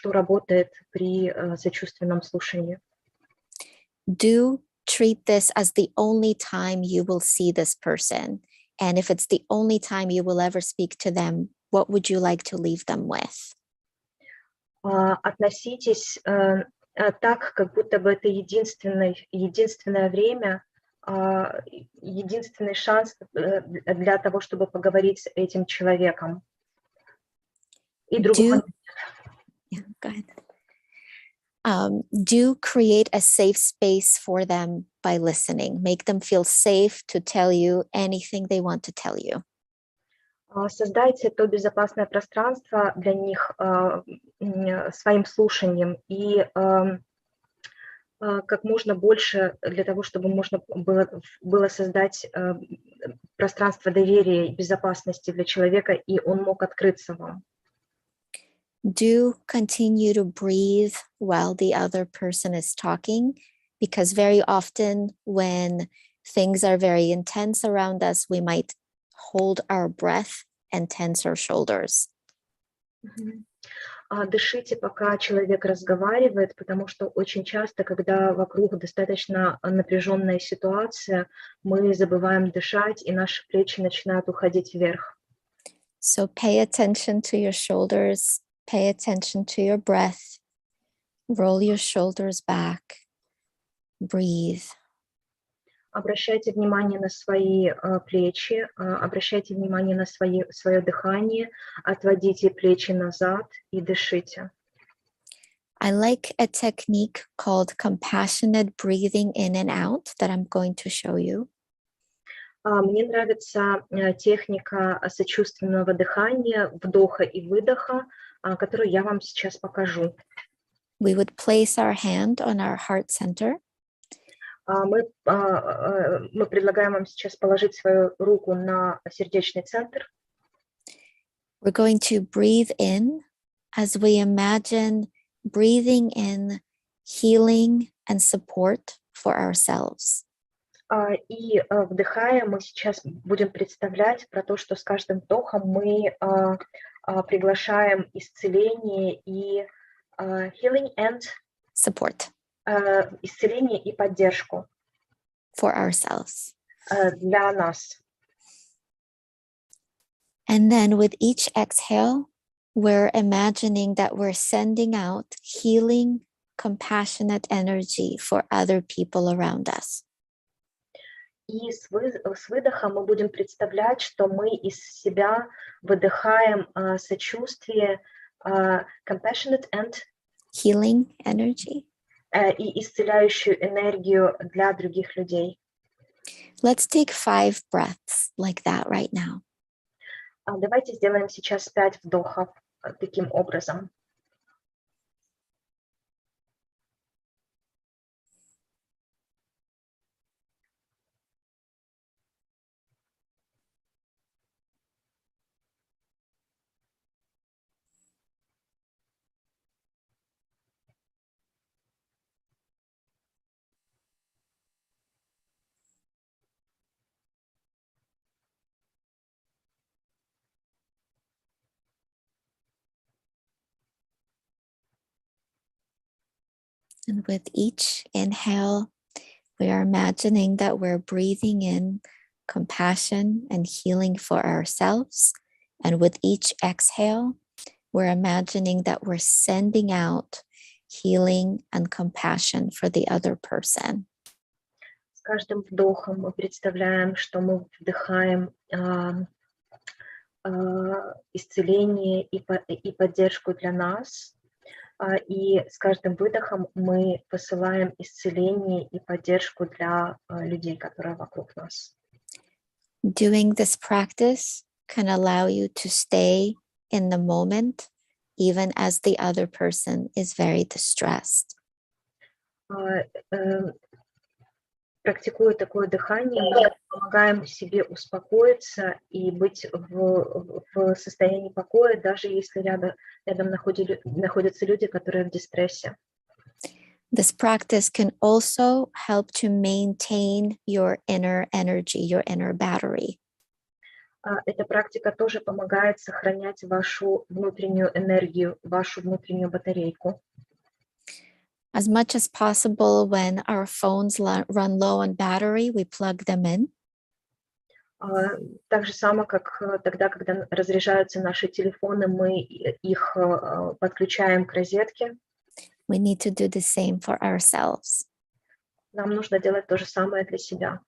работает при сочувственном слушании. Do treat this as the only time you will see this person. And if it's the only time you will ever speak to them, what would you like to leave them with? Относитесь так, как будто бы это единственное время, единственный шанс для того, чтобы поговорить с этим человеком. И другого. Yeah, go ahead. Do create a safe space for them by listening. Make them feel safe to tell you anything they want to tell you. Создайте то безопасное пространство для них своим слушанием и как можно больше для того, чтобы можно было создать пространство доверия и безопасности для человека, и он мог открыться вам. Do continue to breathe while the other person is talking, because very often when things are very intense around us, we might hold our breath and tense our shoulders. Дышите, пока человек разговаривает, потому что очень часто, когда вокруг достаточно напряженная ситуация, мы забываем дышать, и наши плечи начинают уходить вверх. So pay attention to your shoulders, pay attention to your breath, roll your shoulders back, breathe. Обращайте внимание на свои плечи, обращайте внимание на свое дыхание, отводите плечи назад и дышите. I like a technique called compassionate breathing in and out that I'm going to show you. Мне нравится техника сочувственного дыхания, вдоха и выдоха, которую я вам сейчас покажу. We would place our hand on our heart center. Мы предлагаем вам сейчас положить свою руку на сердечный центр. We're going to breathe in as we imagine breathing in healing and support for ourselves. И вдыхая, мы сейчас будем представлять про то, что с каждым вдохом мы приглашаем исцеление и healing and Support. исцеление и поддержку. for ourselves. Для нас. And then with each exhale, we're imagining that we're sending out healing, compassionate energy for other people around us. И с выдохом мы будем представлять, что мы из себя выдыхаем сочувствие, compassionate and Healing energy. И исцеляющую энергию для других людей. Let's take 5 breaths like that right now. Давайте сделаем сейчас 5 вдохов таким образом. And with each inhale, we are imagining that we're breathing in compassion and healing for ourselves. And with each exhale, we're imagining that we're sending out healing and compassion for the other person. С каждым вдохом мы представляем, что мы вдыхаем исцеление и поддержку для нас. И с каждым выдохом мы посылаем исцеление и поддержку для людей, которые вокруг нас. Doing this practice can allow you to stay in the moment, even as the other person is very distressed. Практикуя такое дыхание, мы помогаем себе успокоиться и быть в состоянии покоя, даже если рядом находятся люди, которые в дистрессе. This practice can also help to maintain your inner energy, your inner battery. Эта практика тоже помогает сохранять вашу внутреннюю энергию, вашу внутреннюю батарейку. As much as possible, when our phones run low on battery, we plug them in. Так же само, как тогда, когда разряжаются наши телефоны, мы их подключаем к розетке. We need to do the same for ourselves. Нам нужно делать то же самое для себя.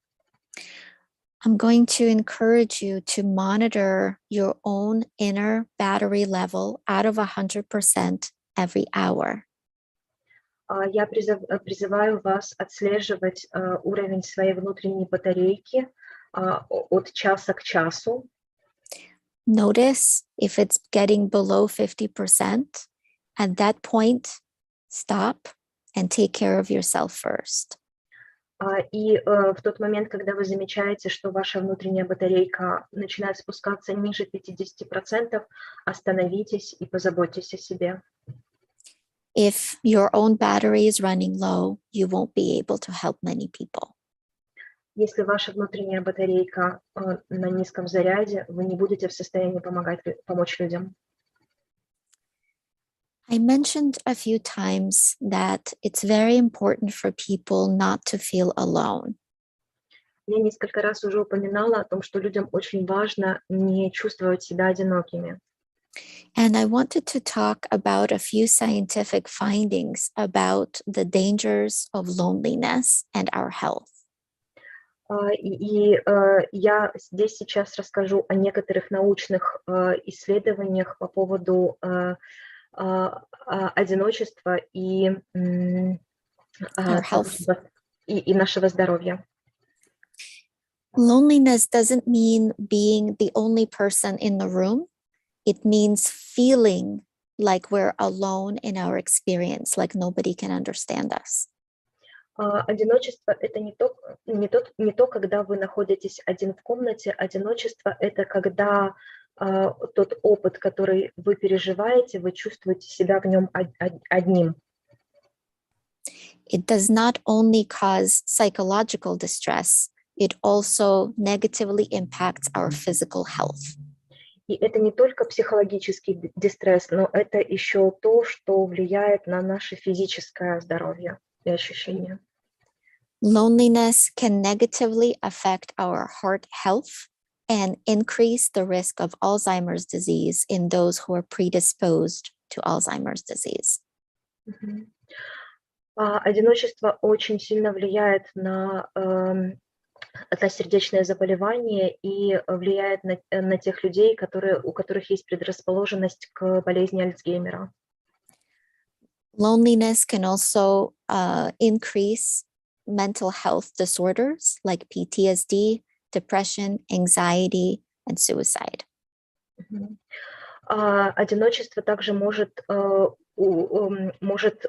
I'm going to encourage you to monitor your own inner battery level out of 100% every hour. Я призываю вас отслеживать уровень своей внутренней батарейки от часа к часу. Notice if it's getting below 50%. At that point, stop and take care of yourself first. И в тот момент, когда вы замечаете, что ваша внутренняя батарейка начинает спускаться ниже 50%, остановитесь и позаботьтесь о себе. If your own battery is running low, you won't be able to help many people. Если ваша внутренняя батарейка на низком заряде, вы не будете в состоянии помочь людям. I mentioned a few times that it's very important for people not to feel alone. Я несколько раз уже упоминала о том, что людям очень важно не чувствовать себя одинокими. And I wanted to talk about a few scientific findings about the dangers of loneliness and our health. И я здесь сейчас расскажу о некоторых научных исследованиях по поводу одиночества и нашего здоровья. Loneliness doesn't mean being the only person in the room. It means feeling like we're alone in our experience, like nobody can understand us. Одиночество — это не то, когда вы находитесь один в комнате. Одиночество — это когда тот опыт, который вы переживаете, вы чувствуете себя в нем одним. It does not only cause psychological distress, it also negatively impacts our physical health. И это не только психологический дистресс, но это еще то, что влияет на наше физическое здоровье и ощущения. Loneliness can negatively affect our heart health and increase the risk of Alzheimer's disease in those who are predisposed to Alzheimer's disease. Мгм. Одиночество очень сильно влияет на сердечное заболевание и влияет на тех людей, у которых есть предрасположенность к болезни Альцгеймера. Loneliness can also increase mental health disorders like PTSD, depression, anxiety, and suicide. Мгм. Одиночество также может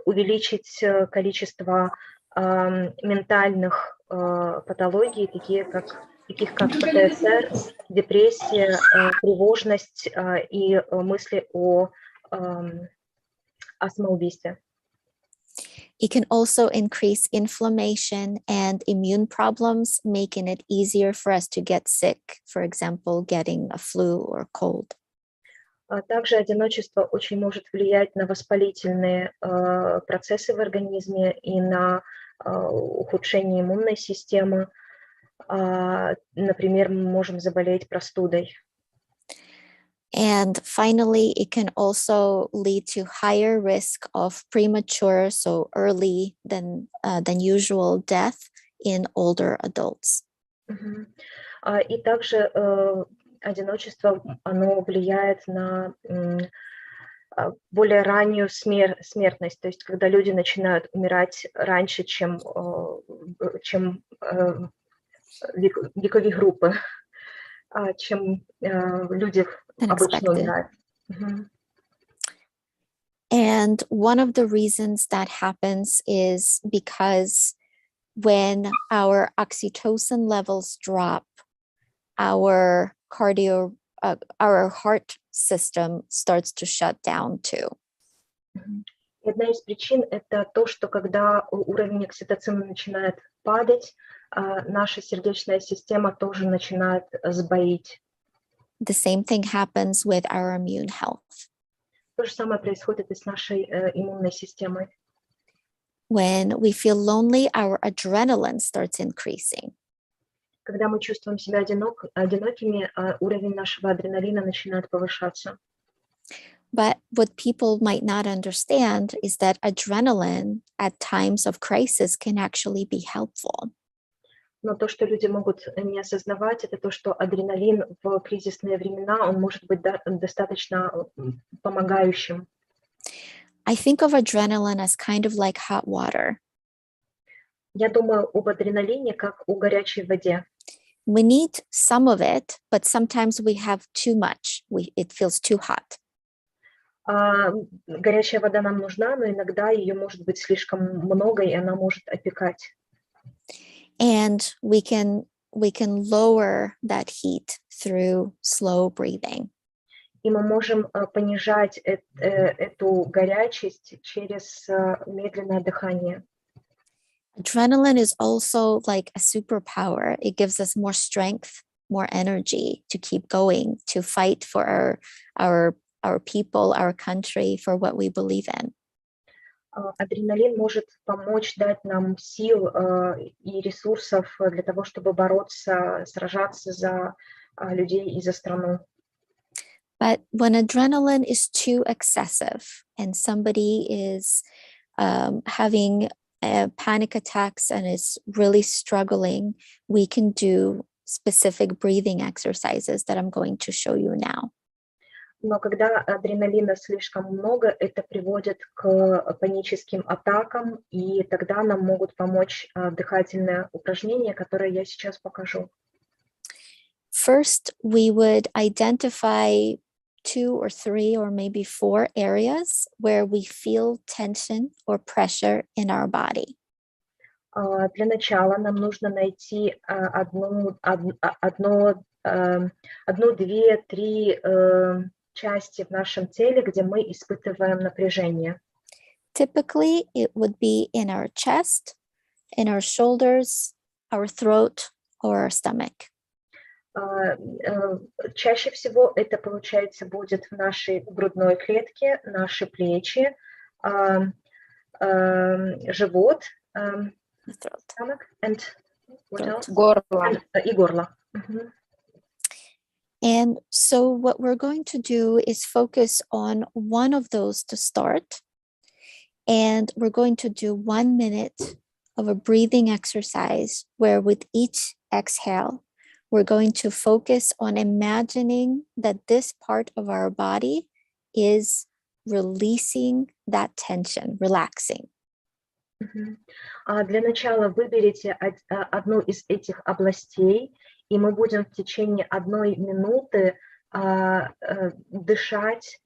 увеличить количество ментальных патологий, таких как ПТСР, депрессия, тревожность и мысли о самоубийстве. It can also increase inflammation and immune problems, making it easier for us to get sick, for example, getting a flu or cold. Также одиночество очень может влиять на воспалительные процессы в организме и на ухудшение иммунной системы. Например, мы можем заболеть простудой. And finally, it can also lead to higher risk of premature, so early than usual death in older adults. Мгм. И также одиночество, оно влияет на более раннюю смертность, то есть когда люди начинают умирать раньше, чем вековые группы, чем люди обычно Unexpected. умирают. Мгм. And one of the reasons that happens is because when our oxytocin levels drop, our heart system starts to shut down too. Мгм. И одна из причин – это то, что когда уровень окситоцина начинает падать, наша сердечная система тоже начинает сбоить. The same thing happens with our immune health. То же самое происходит и с нашей иммунной системой. When we feel lonely, our adrenaline starts increasing. Когда мы чувствуем себя одинокими, уровень нашего адреналина начинает повышаться. But what people might not understand is that adrenaline at times of crisis can actually be helpful. Но то, что люди могут не осознавать, это то, что адреналин в кризисные времена, он может быть достаточно помогающим. I think of adrenaline as kind of like hot water. Я думаю об адреналине как о горячей воде. We need some of it, but sometimes we have too much. It feels too hot. Горячая вода нам нужна, но иногда ее может быть слишком много, и она может опекать. And we can lower that heat through slow breathing. И мы можем понижать эту горячесть через медленное дыхание. Adrenaline is also like a superpower. It gives us more strength, more energy to keep going, to fight for our people, our country, for what we believe in. Адреналин может помочь дать нам сил и ресурсов для того, чтобы бороться, сражаться за людей и за страну. But when adrenaline is too excessive and somebody is having panic attacks and is really struggling, we can do specific breathing exercises that I'm going to show you now. Но когда адреналина слишком много, это приводит к паническим атакам, и тогда нам могут помочь дыхательные упражнения, которые я сейчас покажу. First, we would identify 2 or 3 or maybe 4 areas where we feel tension or pressure in our body. Для начала нам нужно найти одну, две, три части в нашем теле, где мы испытываем напряжение. Typically, it would be in our chest, in our shoulders, our throat, or our stomach. Чаще всего это, получается, будет в нашей грудной клетке, наши плечи, живот, the throat. Stomach and what Throat. else? Горло. И горло. Мгм. And so what we're going to do is focus on one of those to start. And we're going to do 1 minute of a breathing exercise where with each exhale, we're going to focus on imagining that this part of our body is releasing that tension, relaxing. Мгм. Для начала выберите одну из этих областей, и мы будем в течение 1 минуты дышать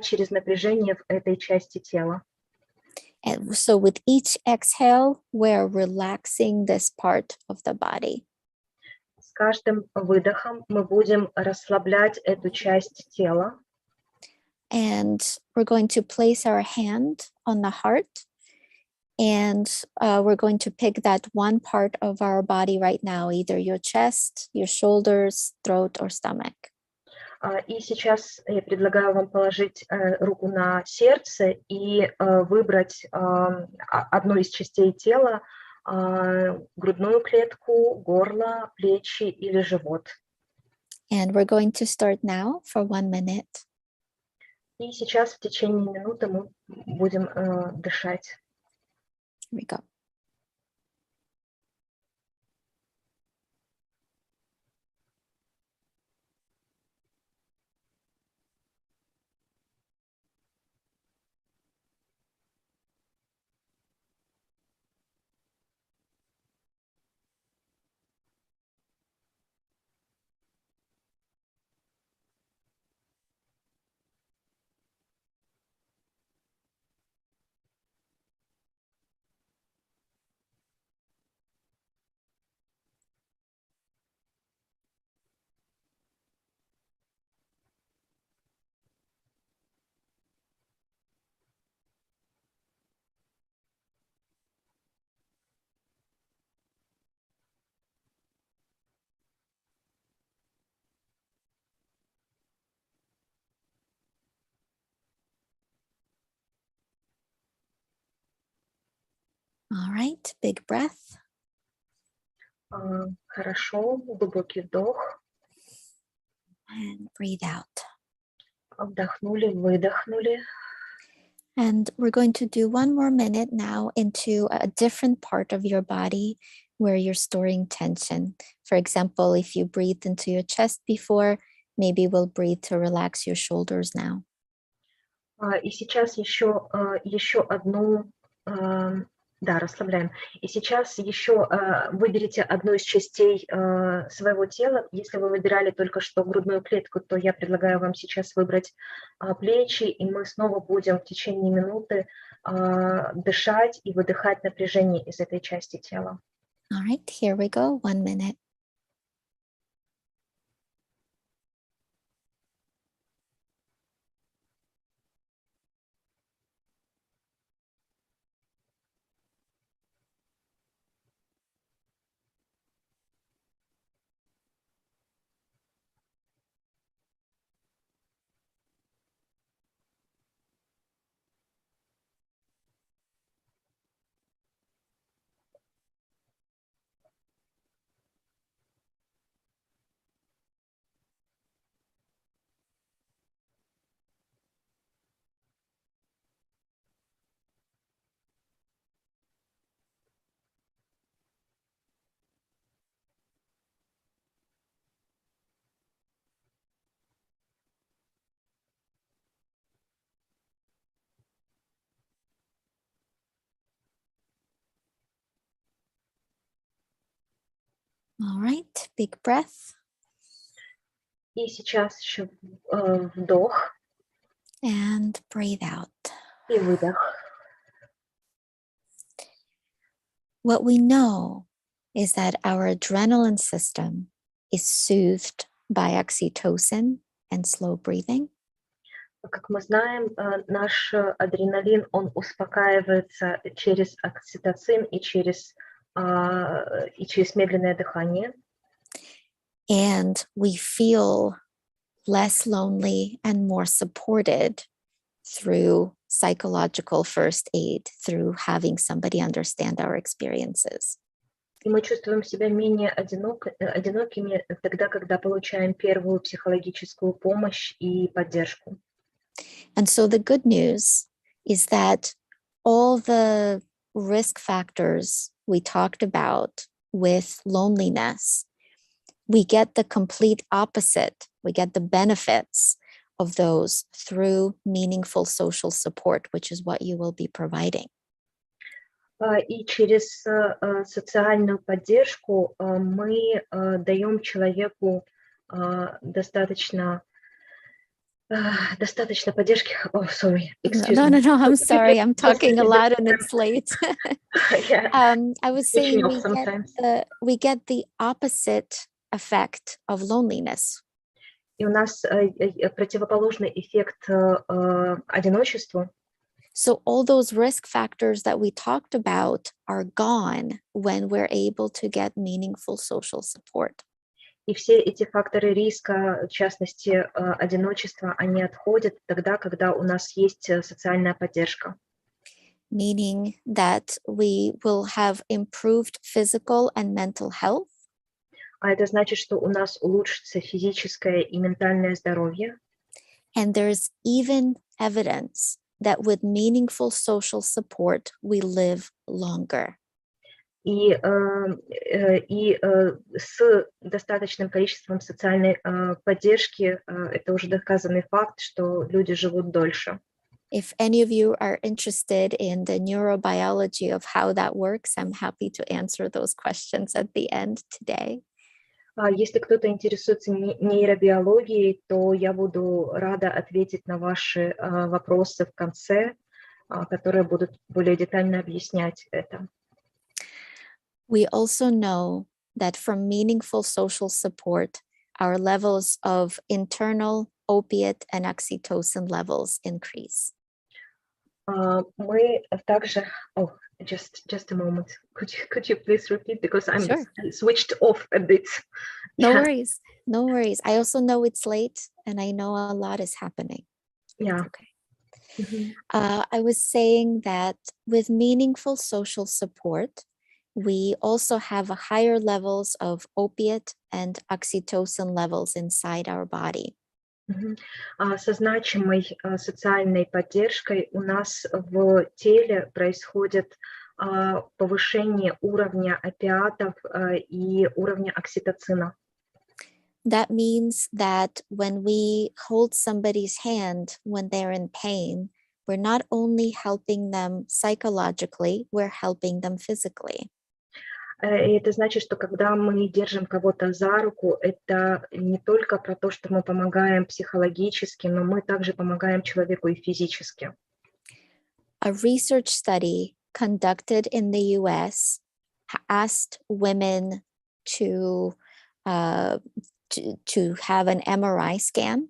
через напряжение в этой части тела. And so with each exhale, we're relaxing this part of the body. С каждым выдохом мы будем расслаблять эту часть тела. And we're going to place our hand on the heart. And we're going to pick that one part of our body right now, either your chest, your shoulders, throat, or stomach. И сейчас я предлагаю вам положить руку на сердце и выбрать одну из частей тела, грудную клетку, горло, плечи или живот. And we're going to start now for 1 minute. И сейчас в течение минуты мы будем дышать. Here we go. All right, big breath. Хорошо, глубокий вдох. And breathe out. Вдохнули, выдохнули. And we're going to do 1 more minute now into a different part of your body where you're storing tension. For example, if you breathed into your chest before, maybe we'll breathe to relax your shoulders now. И сейчас еще одну, да, расслабляем. И сейчас еще выберите одну из частей своего тела. Если вы выбирали только что грудную клетку, то я предлагаю вам сейчас выбрать плечи, и мы снова будем в течение минуты дышать и выдыхать напряжение из этой части тела. All right, here we go, 1 minute. All right, big breath. И сейчас еще вдох And breathe out. и выдох. What we know is that our adrenaline system is soothed by oxytocin and slow breathing. Как мы знаем, наш адреналин, он успокаивается через окситоцин и через медленное дыхание. And we feel less lonely and more supported through psychological first aid, through having somebody understand our experiences. И мы чувствуем себя менее одинокими тогда, когда получаем первую психологическую помощь и поддержку. And so the good news is that all the risk factors we talked about with loneliness, we get the complete opposite. We get the benefits of those through meaningful social support, which is what you will be providing. И через социальную поддержку мы даем человеку достаточно поддержки. Oh, sorry. Excuse me. No, I'm sorry. I'm talking a lot and it's late. Yeah. I was saying we get the opposite effect of loneliness. И у нас противоположный эффект одиночеству. So all those risk factors that we talked about are gone when we're able to get meaningful social support. И все эти факторы риска, в частности, одиночества, они отходят тогда, когда у нас есть социальная поддержка. Meaning that we will have improved physical and mental health. А это значит, что у нас улучшится физическое и ментальное здоровье. And there's even evidence that with meaningful social support, we live longer. И с достаточным количеством социальной поддержки это уже доказанный факт, что люди живут дольше. If any of you are interested in the neurobiology of how that works, I'm happy to answer those questions at the end today. Если кто-то интересуется нейробиологией, то я буду рада ответить на ваши вопросы в конце, которые будут более детально объяснять это. We also know that from meaningful social support, our levels of internal opiate and oxytocin levels increase. Мы также... Oh, just a moment. Could you please repeat, because I'm Sure. switched off a bit. No worries. No worries. I also know it's late and I know a lot is happening. Yeah. Okay. Mm-hmm. I was saying that with meaningful social support, we also have a higher levels of opiate and oxytocin levels inside our body. Со значимой социальной поддержкой у нас в теле происходит повышение уровня опиатов и уровня окситоцина. That means that when we hold somebody's hand when they're in pain, we're not only helping them psychologically, we're helping them physically. И это значит, что когда мы держим кого-то за руку, это не только про то, что мы помогаем психологически, но мы также помогаем человеку и физически. A research study conducted in the US asked women to have an MRI scan.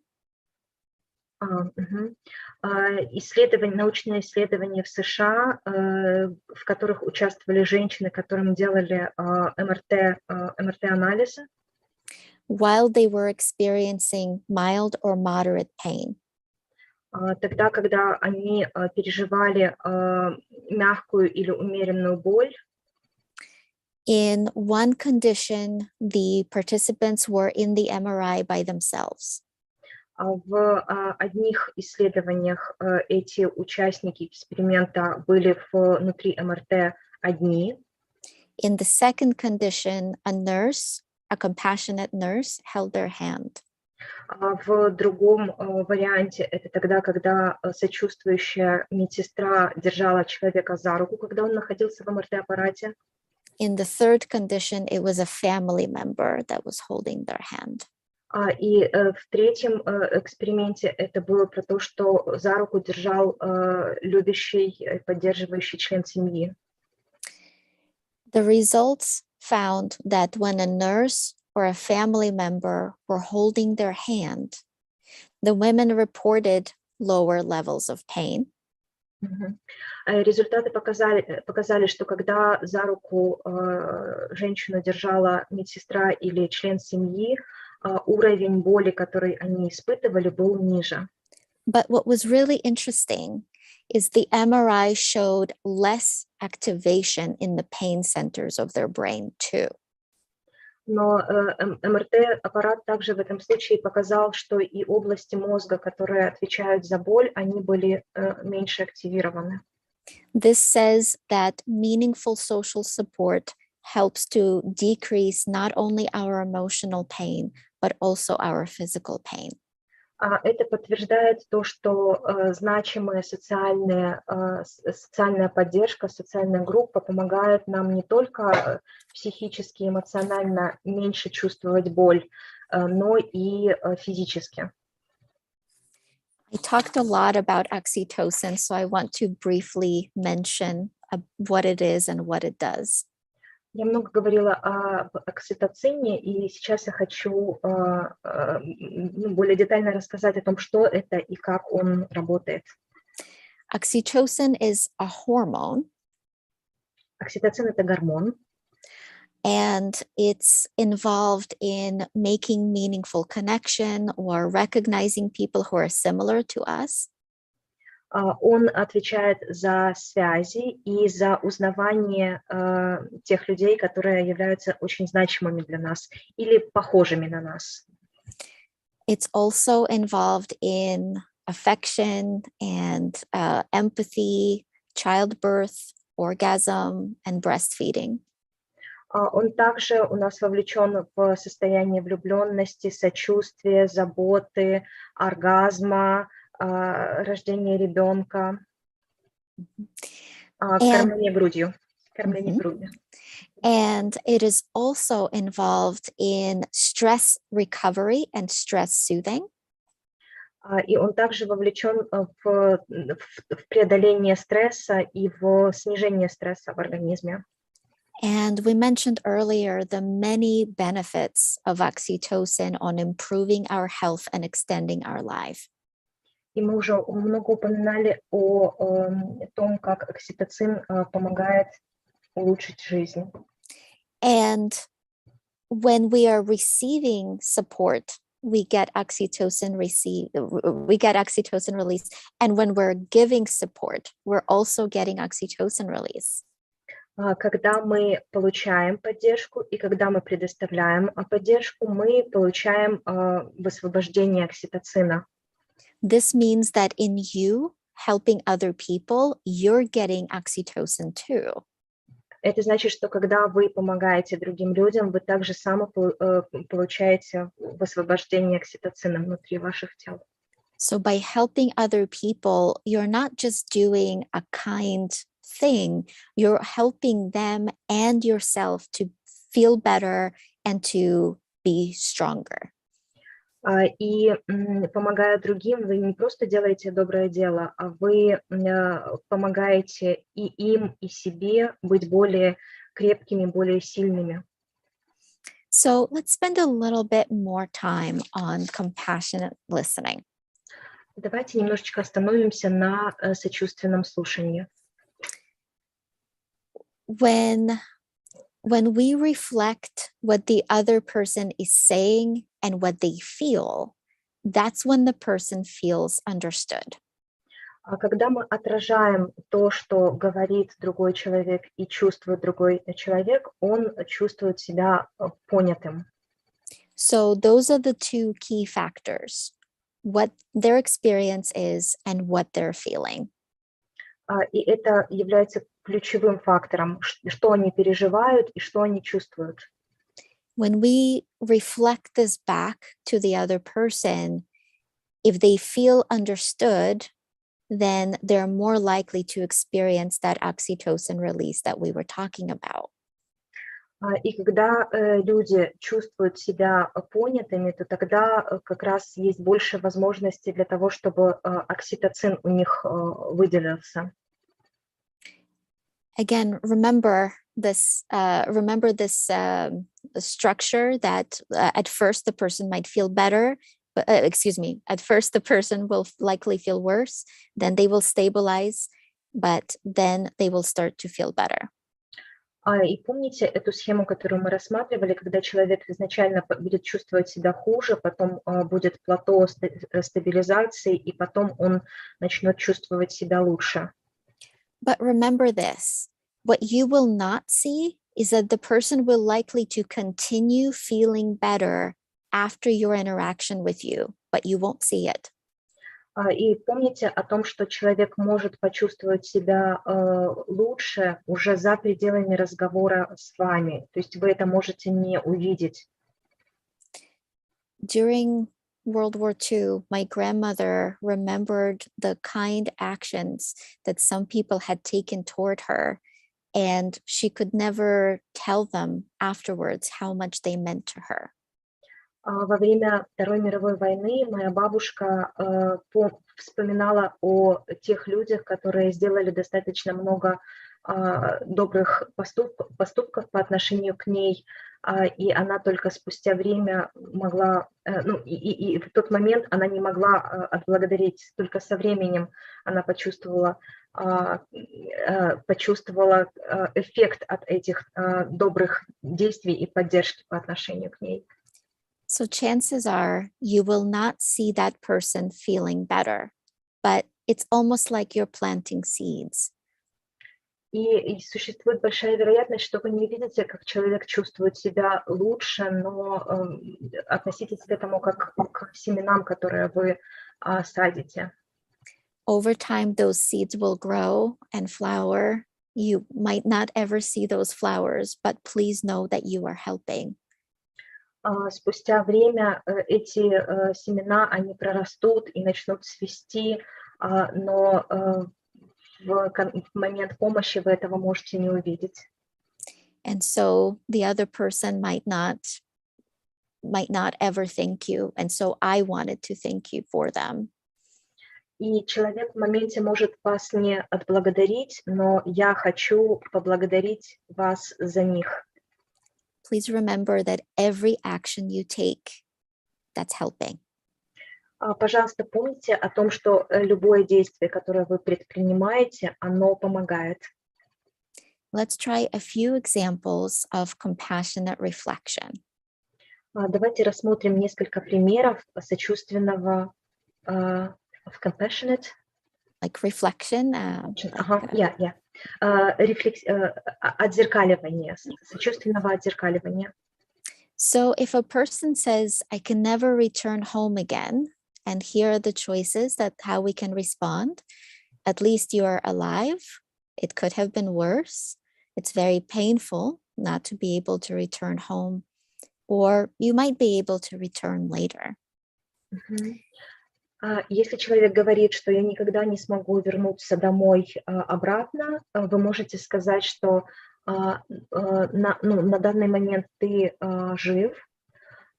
Научные исследования в США, в которых участвовали женщины, которым делали МРТ-анализы. While they were experiencing mild or moderate pain. Тогда, когда они переживали мягкую или умеренную боль. In one condition, the participants were in the MRI by themselves. В одних исследованиях эти участники эксперимента были внутри МРТ одни. In the second condition, a nurse, a compassionate nurse, held their hand. В другом варианте это тогда, когда сочувствующая медсестра держала человека за руку, когда он находился в МРТ-аппарате. In the third condition, it was a family member that was holding their hand. И в третьем эксперименте это было про то, что за руку держал любящий, поддерживающий член семьи. The results found that when a nurse or a family member were holding their hand, the women reported lower levels of pain. Результаты показали, что когда за руку женщину держала медсестра или член семьи, уровень боли, который они испытывали, был ниже. But what was really interesting is the MRI showed less activation in the pain centers of their brain too. Но МРТ-аппарат также в этом случае показал, что и области мозга, которые отвечают за боль, они были меньше активированы. This says that meaningful social support helps to decrease not only our emotional pain, but also our physical pain. Это подтверждает то, что значимая социальная поддержка, социальная группа помогает нам не только психически, эмоционально меньше чувствовать боль, но и физически. I talked a lot about oxytocin, so I want to briefly mention what it is and what it does. Я много говорила об окситоцине, и сейчас я хочу более детально рассказать о том, что это и как он работает. Oxytocin is a hormone. Окситоцин – это гормон, and it's involved in making meaningful connection or recognizing people who are similar to us. Он отвечает за связи и за узнавание тех людей, которые являются очень значимыми для нас или похожими на нас. It's also involved in affection and empathy, childbirth, orgasm, and breastfeeding. Он также у нас вовлечен в состояние влюбленности, сочувствия, заботы, оргазма, рождения ребенка, кормление грудью. And it is also involved in stress recovery and stress soothing. И он также вовлечен в преодоление стресса и в снижение стресса в организме. And we mentioned earlier the many benefits of oxytocin on improving our health and extending our life. И мы уже много упоминали о том, как окситоцин помогает улучшить жизнь. And when we are receiving support, we get oxytocin release. And when we're giving support, we're also getting oxytocin release. Когда мы получаем поддержку и когда мы предоставляем поддержку, мы получаем высвобождение окситоцина. This means that in you helping other people, you're getting oxytocin too. Это значит, что когда вы помогаете другим людям, вы также само получаете высвобождение окситоцина внутри ваших тел. So by helping other people, you're not just doing a kind thing, you're helping them and yourself to feel better and to be stronger. И помогая другим, вы не просто делаете доброе дело, а вы помогаете и им, и себе быть более крепкими, более сильными. So let's spend a little bit more time on compassionate listening. Давайте немножечко остановимся на сочувственном слушании. When we reflect what the other person is saying and what they feel, that's when the person feels understood. Когда мы отражаем то, что говорит другой человек и чувствует другой человек, он чувствует себя понятым. So those are the two key factors, what their experience is and what they're feeling. И это является ключевым фактором, что они переживают и что они чувствуют. When we reflect this back to the other person, if they feel understood, then they're more likely to experience that oxytocin release that we were talking about. И когда люди чувствуют себя понятыми, то тогда как раз есть больше возможностей для того, чтобы окситоцин у них выделился. Again, remember this structure that at first the person might feel better, but at first the person will likely feel worse, then they will stabilize, but then they will start to feel better. И помните эту схему, которую мы рассматривали, когда человек изначально будет чувствовать себя хуже, потом будет плато стабилизации, и потом он начнет чувствовать себя лучше. But remember this, what you will not see is that the person will likely to continue feeling better after your interaction with you, but you won't see it. И помните о том, что человек может почувствовать себя лучше уже за пределами разговора с вами. То есть вы это можете не увидеть. During World War II, my grandmother remembered the kind actions that some people had taken toward her, and she could never tell them afterwards how much they meant to her. Во время Второй мировой войны моя бабушка вспоминала о тех людях, которые сделали достаточно много добрых поступков по отношению к ней, и она только спустя время могла, и в тот момент она не могла отблагодарить, только со временем она почувствовала эффект от этих добрых действий и поддержки по отношению к ней. So chances are you will not see that person feeling better, but it's almost like you're planting seeds. И существует большая вероятность, что вы не видите, как человек чувствует себя лучше, но относитесь к этому как к семенам, которые вы садите. Over time, those seeds will grow and flower. You might not ever see those flowers, but please know that you are helping. Спустя время эти семена, они прорастут и начнут цвести, но в момент помощи вы этого можете не увидеть. And so the other person might not ever thank you. And so I wanted to thank you for them. И человек в моменте может вас не отблагодарить, но я хочу поблагодарить вас за них. Please remember that every action you take, that's helping. Пожалуйста, помните о том, что любое действие, которое вы предпринимаете, оно помогает. Let's try a few examples of compassionate reflection. Давайте рассмотрим несколько примеров сочувственного of compassionate. Like reflection. Отзеркаливание, сочувственного отзеркаливания. So if a person says, I can never return home again, and here are the choices that how we can respond. At least you are alive. It could have been worse. It's very painful not to be able to return home, or you might be able to return later. Если человек говорит, что я никогда не смогу вернуться домой обратно, вы можете сказать, что на данный момент ты жив,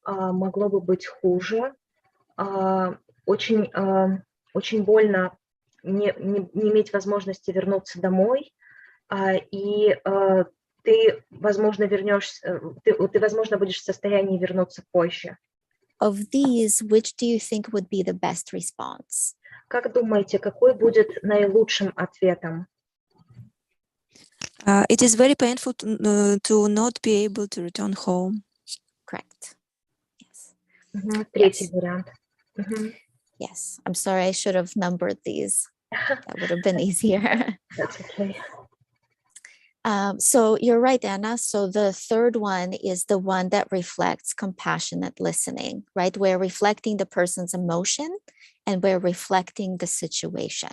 могло бы быть хуже, очень больно не иметь возможности вернуться домой, и ты, возможно, будешь в состоянии вернуться позже. Of these, which do you think would be the best response? Как думаете, какой будет наилучшим ответом? It is very painful to not be able to return home. Correct. Yes. Третий вариант. Yes. I'm sorry, I should have numbered these. That would have been easier. That's okay. So you're right, Anna. So the third one is the one that reflects compassionate listening, right? We're reflecting the person's emotion and we're reflecting the situation.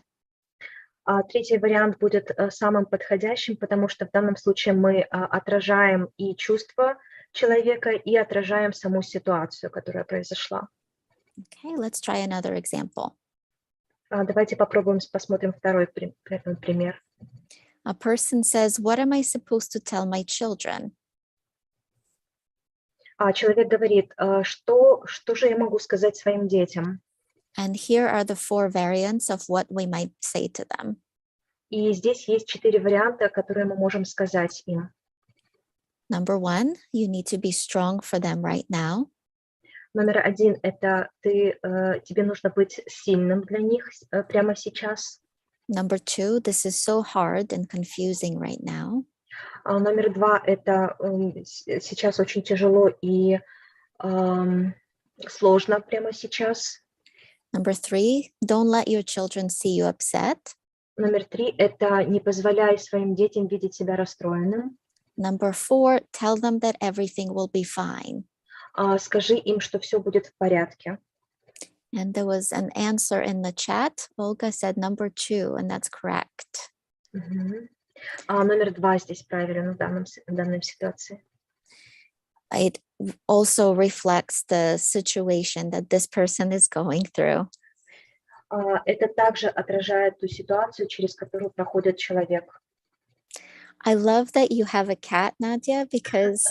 Третий вариант будет самым подходящим, потому что в данном случае мы отражаем и чувства человека, и отражаем саму ситуацию, которая произошла. Okay, let's try another example. Давайте попробуем, посмотрим второй пример. A person says, what am I supposed to tell my children? Человек говорит, что же я могу сказать своим детям? And here are the 4 variants of what we might say to them. И здесь есть 4 варианта, которые мы можем сказать им. Number 1, you need to be strong for them right now. Номер 1 – это тебе нужно быть сильным для них прямо сейчас. Number 2, this is so hard and confusing right now. Номер два — это сейчас очень тяжело и сложно прямо сейчас. Number 3, don't let your children see you upset. Номер три — это не позволяй своим детям видеть себя расстроенным. Number 4, tell them that everything will be fine. Скажи им, что все будет в порядке. And there was an answer in the chat. Olga said number 2, and that's correct. Мгм. Номер два здесь правильно в данной ситуации. It also reflects the situation that this person is going through. Это также отражает ту ситуацию, через которую проходит человек. I love that you have a cat, Nadia, because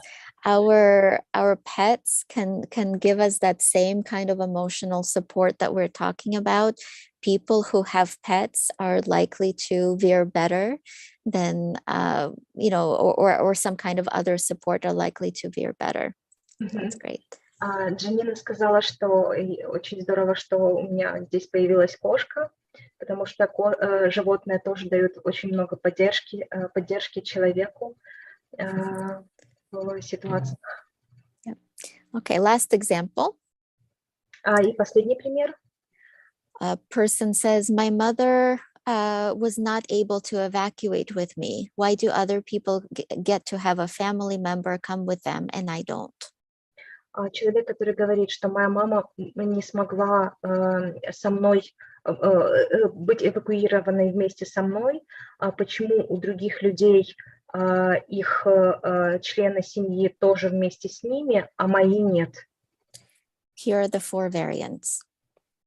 our pets can give us that same kind of emotional support that we're talking about. People who have pets are likely to veer better than or some kind of other support are likely to veer better. So that's great. Джанина сказала, что очень здорово, что у меня здесь появилась кошка, потому что животные тоже дают очень много поддержки человеку в ситуациях. Okay, last example. И последний пример. A person says, my mother was not able to evacuate with me. Why do other people get to have a family member come with them and I don't? Человек, который говорит, что моя мама не смогла со мной быть эвакуированной вместе со мной, почему у других людей их члены семьи тоже вместе с ними, а мои нет? Here are the 4 variants.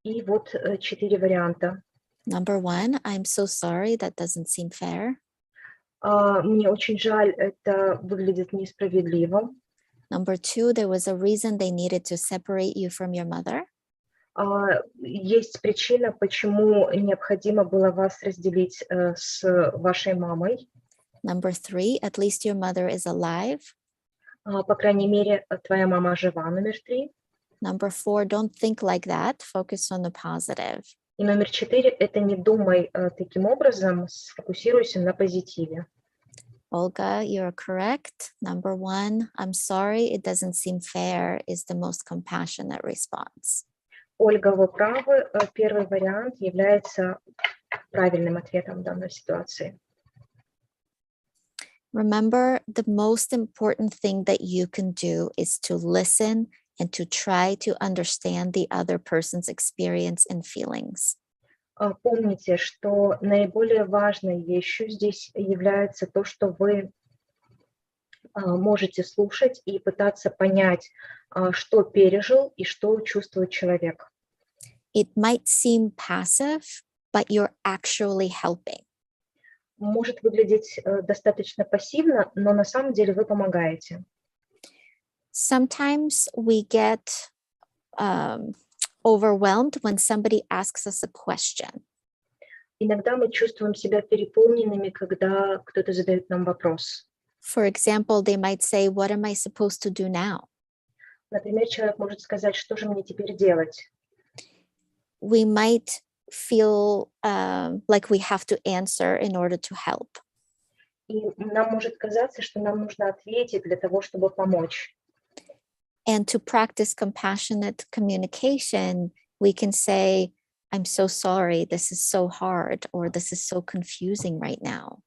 И вот 4 варианта. Number 1, I'm so sorry, that doesn't seem fair. Мне очень жаль, это выглядит несправедливо. Number 2, there was a reason they needed to separate you from your mother. Есть причина, почему необходимо было вас разделить с вашей мамой. Number 3, at least your mother is alive. По крайней мере, твоя мама жива, номер 3. Number 4, don't think like that. Focus on the positive. И номер 4 — это не думай таким образом, сфокусируйся на позитиве. Olga, you're correct. Number 1, I'm sorry, it doesn't seem fair is the most compassionate response. Ольга, вы правы. Первый вариант является правильным ответом в данной ситуации. Remember, the most important thing that you can do is to listen and to try to understand the other person's experience and feelings. Помните, что наиболее важной вещью здесь является то, что вы можете слушать и пытаться понять, что пережил и что чувствует человек. It might seem passive, but you're actually helping. Может выглядеть достаточно пассивно, но на самом деле вы помогаете. Sometimes we get overwhelmed when somebody asks us a question. Иногда мы чувствуем себя переполненными, когда кто-то задает нам вопрос. For example, they might say, what am I supposed to do now? Например, человек может сказать, что же мне теперь делать? We might feel like we have to answer in order to help. И нам может казаться, что нам нужно ответить для того, чтобы помочь. And to practice compassionate communication, we can say, I'm so sorry, this is so hard, or this is so confusing right now.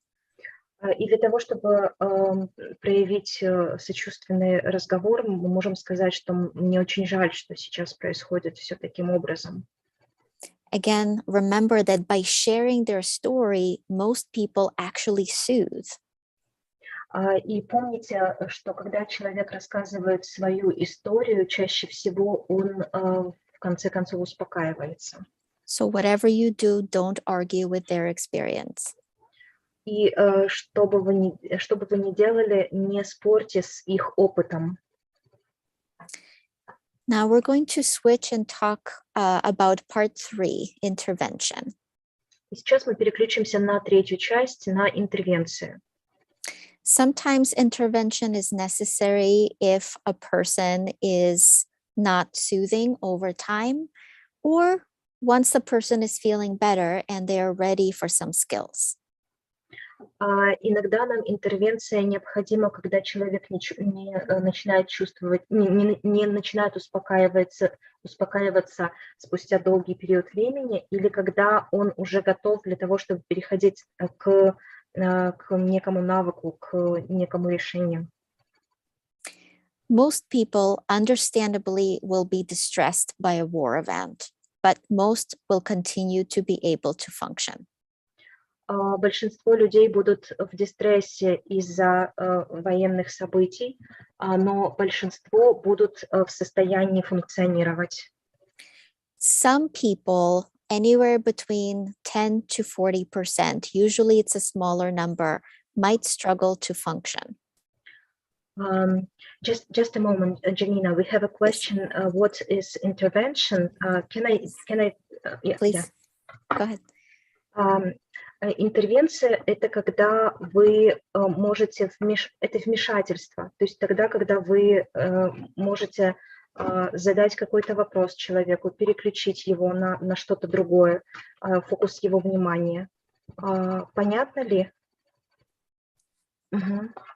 И для того, чтобы проявить сочувственный разговор, мы можем сказать, что мне очень жаль, что сейчас происходит все таким образом. Again, remember that by sharing their story, most people actually soothe. И помните, что когда человек рассказывает свою историю, чаще всего он в конце концов успокаивается. So whatever you do, don't argue with their experience. И что бы вы ни делали, не спорьте с их опытом. Now we're going to switch and talk about part 3, intervention. И сейчас мы переключимся на третью часть, на интервенцию. Sometimes intervention is necessary if a person is not soothing over time, or once the person is feeling better and they are ready for some skills. Иногда нам интервенция необходима, когда человек не начинает чувствовать, не начинает успокаиваться спустя долгий период времени, или когда он уже готов для того, чтобы переходить к некому навыку, к некому решению. Most people, understandably, will be distressed by a war event, but most will continue to be able to function. Большинство людей будут в дистрессе из-за военных событий, но большинство будут в состоянии функционировать. Some people, anywhere between 10 to 40%, usually it's a smaller number, might struggle to function. Just a moment, Janina, we have a question. What is intervention? Can I? Please, Yeah. go ahead. Интервенция – это когда вы можете, это вмешательство, то есть тогда, когда вы можете задать какой-то вопрос человеку, переключить его на что-то другое, фокус его внимания. Понятно ли?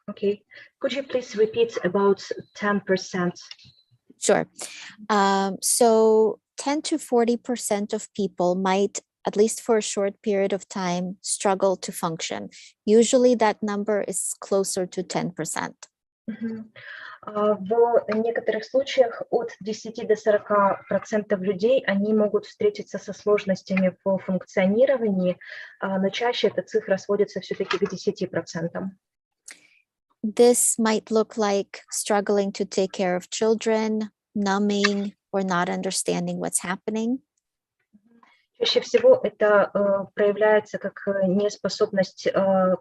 Okay. Could you please repeat about 10%? Sure. So 10 to 40% of people might, at least for a short period of time, struggle to function. Usually that number is closer to 10%. В некоторых случаях от 10 до 40% людей, они могут встретиться со сложностями в функционировании, но чаще эта цифра сводится все-таки к 10%. This might look like struggling to take care of children, numbing, or not understanding what's happening. Чаще всего это проявляется как неспособность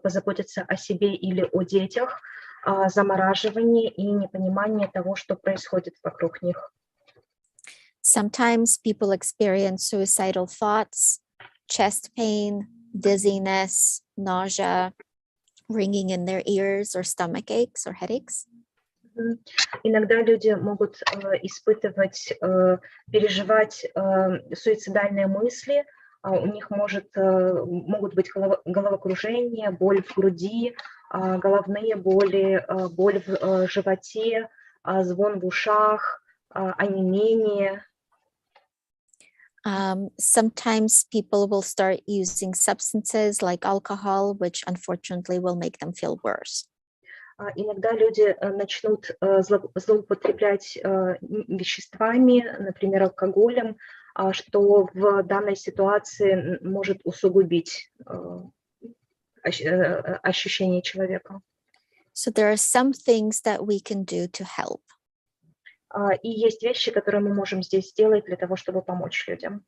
позаботиться о себе или о детях, замораживание и непонимание того, что происходит вокруг них. Sometimes people experience suicidal thoughts, chest pain, dizziness, nausea, ringing in their ears, or stomach aches or headaches. Иногда люди могут испытывать, переживать суицидальные мысли, у них могут быть головокружение, боль в груди, головные боли, боль в животе, звон в ушах, онемение. Sometimes people will start using substances like alcohol, which unfortunately will make them feel worse. Иногда люди начнут злоупотреблять веществами, например, алкоголем, что в данной ситуации может усугубить ощущение человека. So there are some things that we can do to help. И есть вещи, которые мы можем здесь сделать для того, чтобы помочь людям.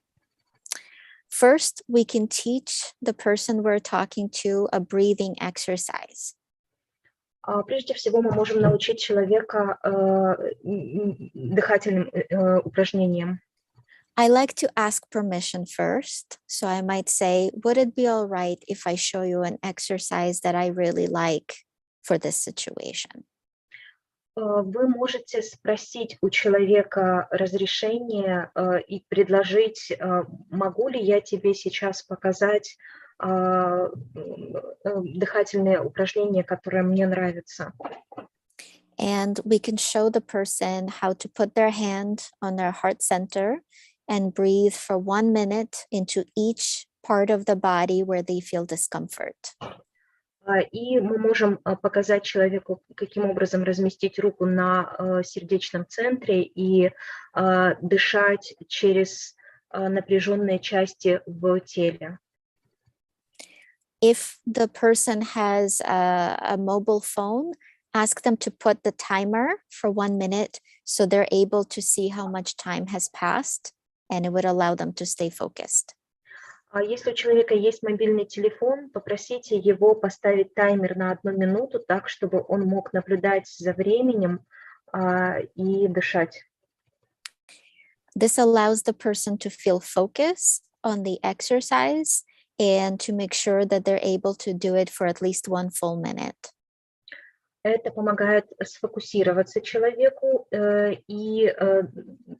First, we can teach the person we're talking to a breathing exercise. Прежде всего, мы можем научить человека дыхательным упражнениям. I like to ask permission first. So I might say, would it be all right if I show you an exercise that I really like for this situation? Вы можете спросить у человека разрешение и предложить, могу ли я тебе сейчас показать дыхательные упражнения, которые мне нравятся. And we can show the person how to put their hand on their heart center and breathe for 1 minute into each part of the body where they feel discomfort. И мы можем показать человеку, каким образом разместить руку на сердечном центре и дышать через напряженные части в теле. If the person has a mobile phone, ask them to put the timer for 1 minute so they're able to see how much time has passed, and it would allow them to stay focused. Если у человека есть мобильный телефон, попросите его поставить таймер на 1 минуту, так, чтобы он мог наблюдать за временем и дышать. This allows the person to feel focused on the exercise and to make sure that they're able to do it for at least 1 full minute. Это помогает сфокусироваться человеку и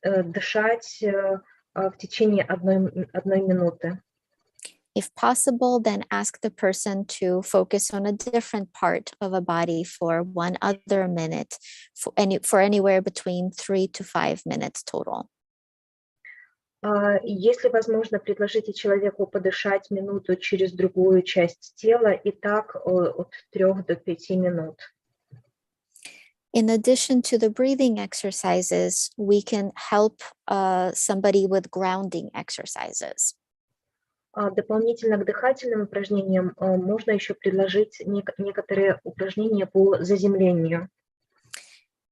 дышать в течение одной минуты. If possible, then ask the person to focus on a different part of a body for 1 other minute, for anywhere between 3 to 5 minutes total. Если возможно, предложите человеку подышать минуту через другую часть тела, и так от 3 до 5 минут. In addition to the breathing exercises, we can help somebody with grounding exercises. Дополнительно к дыхательным упражнениям можно еще предложить некоторые упражнения по заземлению.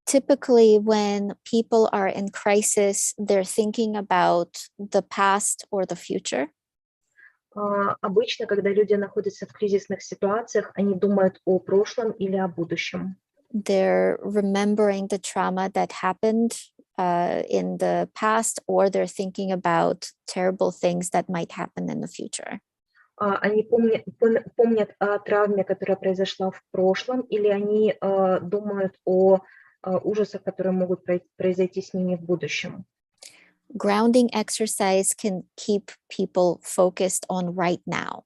Typically, when people are in crisis, they're thinking about the past or the future. Обычно, когда люди находятся в кризисных ситуациях, они думают о прошлом или о будущем. They're remembering the trauma that happened in the past, or they're thinking about terrible things that might happen in the future. Они помнят о травме, которая произошла в прошлом, или они думают о ужасах, которые могут произойти с ними в будущем. Grounding exercise can keep people focused on right now.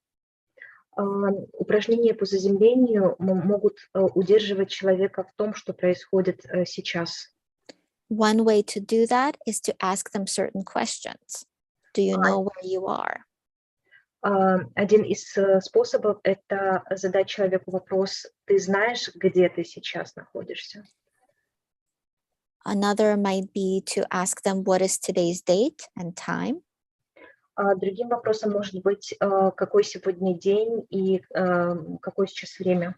Упражнения по заземлению могут удерживать человека в том, что происходит сейчас. One way to do that is to ask them certain questions. Do you know where you are? Один из способов – это задать человеку вопрос: ты знаешь, где ты сейчас находишься? Another might be to ask them what is today's date and time. Другим вопросом может быть, какой сегодня день и какое сейчас время.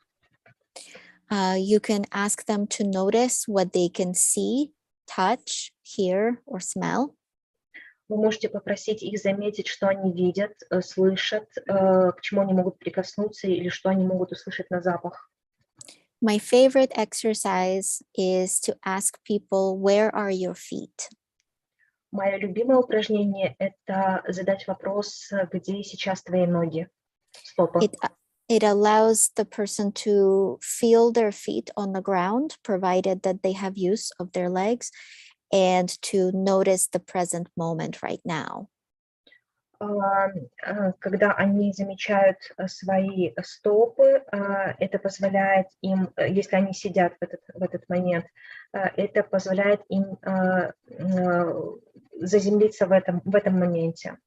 You can ask them to notice what they can see, touch, hear, or smell. Вы можете попросить их заметить, что они видят, слышат, к чему они могут прикоснуться или что они могут услышать на запах. My favorite exercise is to ask people, where are your feet? Мое любимое упражнение – это задать вопрос, где сейчас твои ноги, стопы. It allows the person to feel their feet on the ground, provided that they have use of their legs, and to notice the present moment right now. Когда они замечают свои стопы, это позволяет им, если они сидят в этот момент, это позволяет им заземлиться в этом моменте.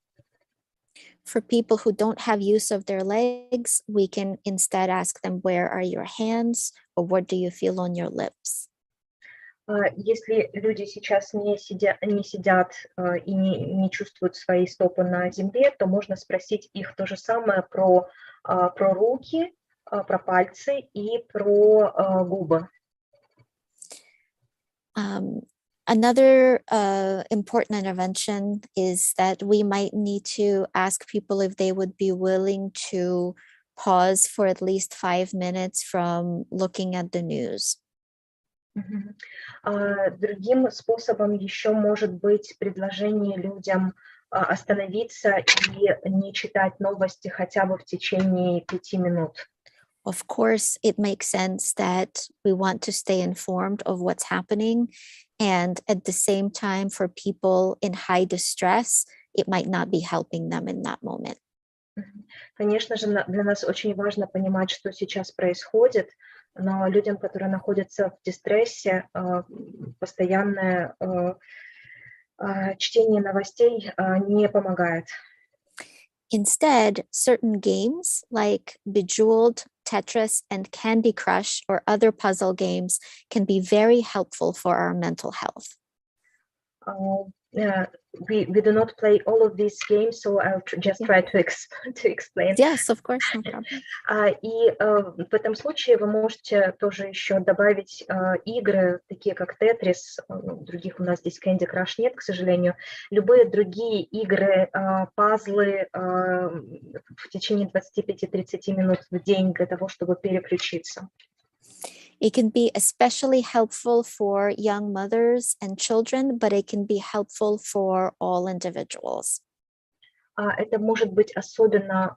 For people who don't have use of their legs, we can instead ask them, where are your hands, or what do you feel on your lips? Если люди сейчас не сидят и не чувствуют свои стопы на земле, то можно спросить их то же самое про руки, про пальцы и про губы. Another important intervention is that we might need to ask people if they would be willing to pause for at least 5 minutes from looking at the news. Другим способом еще может быть предложение людям остановиться и не читать новости хотя бы в течение 5 минут. Of course, it makes sense that we want to stay informed of what's happening, and at the same time, for people in high distress, it might not be helping them in that moment. Конечно же, для нас очень важно понимать, что сейчас происходит, но людям, которые находятся в дистрессе, постоянное чтение новостей не помогает. Instead, certain games like Bejeweled, Tetris, and Candy Crush, or other puzzle games, can be very helpful for our mental health. We do not play all of these games, so I'll just try to explain. Yes, of course, no problem. И в этом случае вы можете тоже еще добавить игры, такие как Tetris, других у нас здесь Candy Crush нет, к сожалению, любые другие игры, пазлы в течение 25-30 минут в день для того, чтобы переключиться. It can be especially helpful for young mothers and children, but it can be helpful for all individuals. Это может быть особенно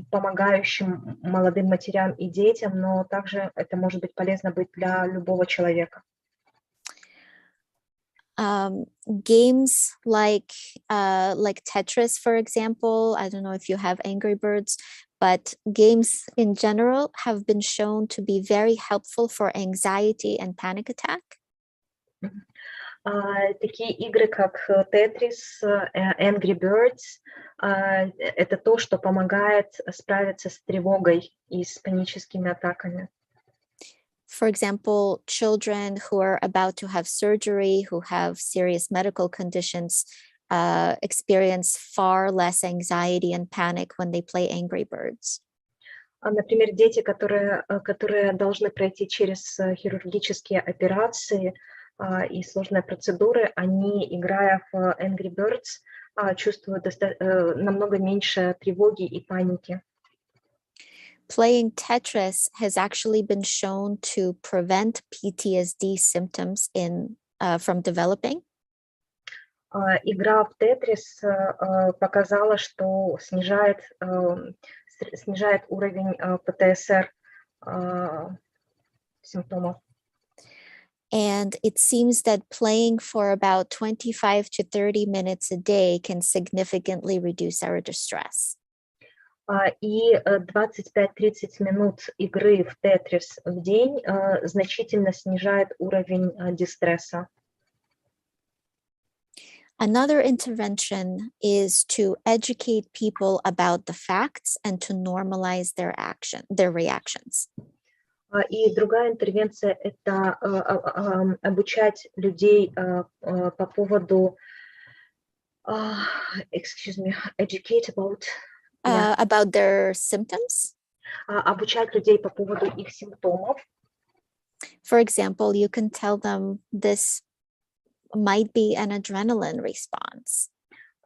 помогающим молодым матерям и детям, но также это может быть полезно быть для любого человека. Games like Tetris, for example. I don't know if you have Angry Birds, but games in general have been shown to be very helpful for anxiety and panic attack. Такие игры, как Tetris, Angry Birds, это то, что помогает справиться с тревогой и с паническими атаками. For example, children who are about to have surgery, who have serious medical conditions, experience far less anxiety and panic when they play Angry Birds. Например, дети, которые должны пройти через хирургические операции и сложные процедуры, они, играя в Angry Birds, чувствуют намного меньше тревоги и паники. Playing Tetris has actually been shown to prevent PTSD symptoms from developing. Игра в Tetris показала, что снижает уровень ПТСР симптомов. And it seems that playing for about 25 to 30 minutes a day can significantly reduce our distress. И 25-30 минут игры в Tetris в день значительно снижает уровень дистресса. Another intervention is to educate people about the facts and to normalize their reactions. И другая интервенция – это обучать людей по поводу, educate about their symptoms. Обучать людей по поводу их симптомов. For example, you can tell them this might be an adrenaline response.